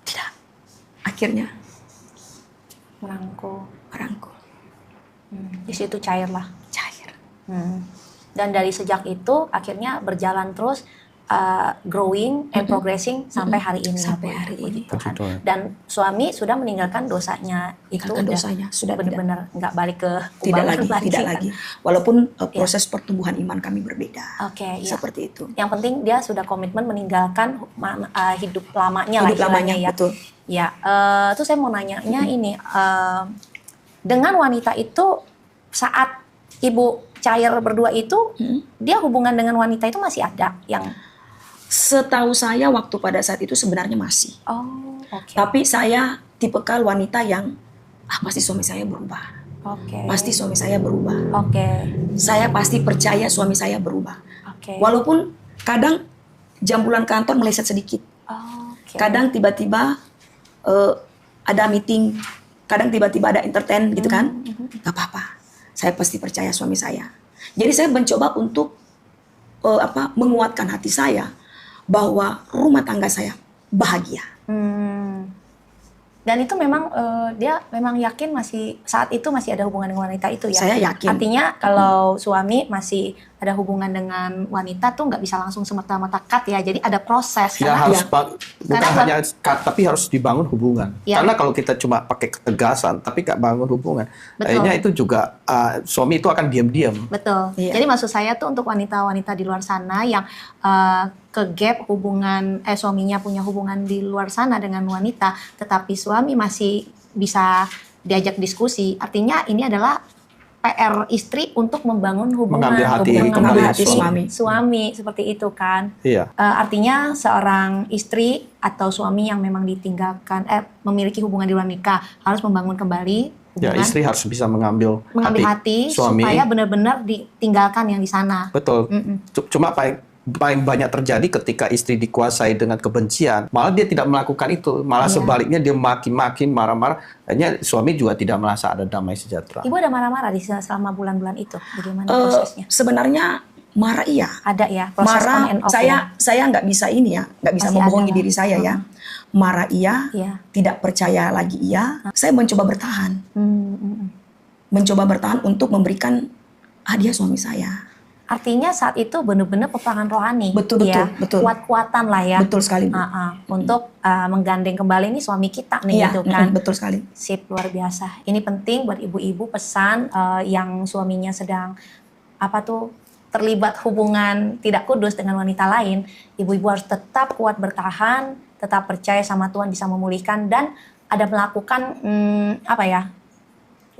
Tidak. Akhirnya Merangkul. merangkul. Di situ cair lah. Cair. Dan dari sejak itu akhirnya berjalan terus growing and progressing sampai hari ini. Sampai Bu. hari ini. Puji Tuhan. Puji Tuhan. Dan suami sudah meninggalkan dosanya itu. Meninggalkan dosanya, sudah benar-benar nggak balik ke Tidak kubangan lagi, tidak kan. lagi. Walaupun proses pertumbuhan iman kami berbeda. Oke, iya. Seperti itu. Yang penting dia sudah komitmen meninggalkan hidup lamanya lah Hidup istilahnya lamanya, ya. betul. Ya, terus saya mau nanyanya ini, dengan wanita itu saat ibu cair berdua itu, dia hubungan dengan wanita itu masih ada yang. Setahu saya waktu pada saat itu sebenarnya masih. Oh, oke. Tapi saya tipikal wanita yang pasti suami saya berubah. Oke. Pasti suami saya berubah. Oke. Saya pasti percaya suami saya berubah. Oke. Walaupun kadang jam pulang kantor meleset sedikit. Oke. Kadang tiba-tiba ada meeting, kadang tiba-tiba ada entertain gitu kan. Gak apa-apa. Saya pasti percaya suami saya. Jadi saya mencoba untuk menguatkan hati saya bahwa rumah tangga saya bahagia. Dan itu memang dia memang yakin masih saat itu masih ada hubungan dengan wanita itu ya. Saya yakin. Artinya kalau suami masih ada hubungan dengan wanita tuh nggak bisa langsung semata-mata cut ya. Jadi ada proses. Ya karena- harus bukan Karena- hanya tapi harus dibangun hubungan. Ya. Karena kalau kita cuma pakai ketegasan tapi nggak bangun hubungan, Betul. akhirnya itu juga suami itu akan diam-diam. Betul. Iya. Jadi maksud saya tuh untuk wanita-wanita di luar sana yang ke gap hubungan suaminya punya hubungan di luar sana dengan wanita, tetapi suami masih bisa diajak diskusi. Artinya ini adalah PR istri untuk membangun hubungan, Mengambil hati hubungan kembali hati suami. suami seperti itu kan. Iya. Artinya seorang istri atau suami yang memang ditinggalkan memiliki hubungan di luar nikah harus membangun kembali Ya, hubungan, istri harus bisa mengambil hati suami. supaya benar-benar ditinggalkan yang di sana. Betul. Mm-mm. Cuma paling banyak terjadi ketika istri dikuasai dengan kebencian, malah dia tidak melakukan itu, malah sebaliknya dia maki-maki, marah-marah, akhirnya suami juga tidak merasa ada damai sejahtera. Ibu ada marah-marah di selama bulan-bulan itu, bagaimana prosesnya? Sebenarnya marah iya. Ada ya proses Marah, on and off ya? saya nggak bisa ini ya, nggak bisa Pasti membohongi ada lah. diri saya ya. Marah iya, Iya. tidak percaya lagi iya. Saya mencoba bertahan, mencoba bertahan untuk memberikan hadiah suami saya. Artinya saat itu benar-benar peperangan rohani. Betul, ya? betul. Kuat-kuatan lah ya. Betul sekali, Bu. Untuk menggandeng kembali nih suami kita nih Iya, gitu kan. betul sekali. Sip, luar biasa. Ini penting buat ibu-ibu, pesan yang suaminya sedang terlibat hubungan tidak kudus dengan wanita lain. Ibu-ibu harus tetap kuat bertahan, tetap percaya sama Tuhan bisa memulihkan, dan ada melakukan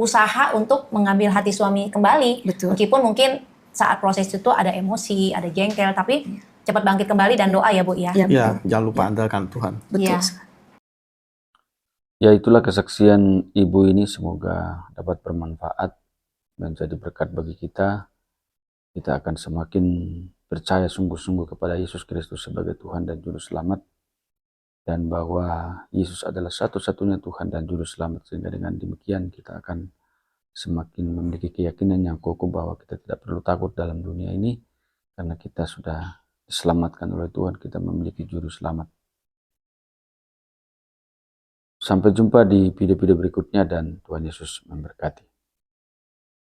usaha untuk mengambil hati suami kembali. Betul. Meskipun mungkin saat proses itu ada emosi, ada jengkel, tapi cepat bangkit kembali dan doa ya Bu ya. Iya, Ya, jangan lupa andalkan Tuhan. betul. Iya. Ya, itulah kesaksian ibu ini, semoga dapat bermanfaat dan jadi berkat bagi kita. Kita akan semakin percaya sungguh-sungguh kepada Yesus Kristus sebagai Tuhan dan Juru Selamat, dan bahwa Yesus adalah satu-satunya Tuhan dan Juru Selamat, sehingga dengan demikian kita akan semakin memiliki keyakinan yang kokoh bahwa kita tidak perlu takut dalam dunia ini, karena kita sudah diselamatkan oleh Tuhan, kita memiliki Juru Selamat. Sampai jumpa di video-video berikutnya, dan Tuhan Yesus memberkati.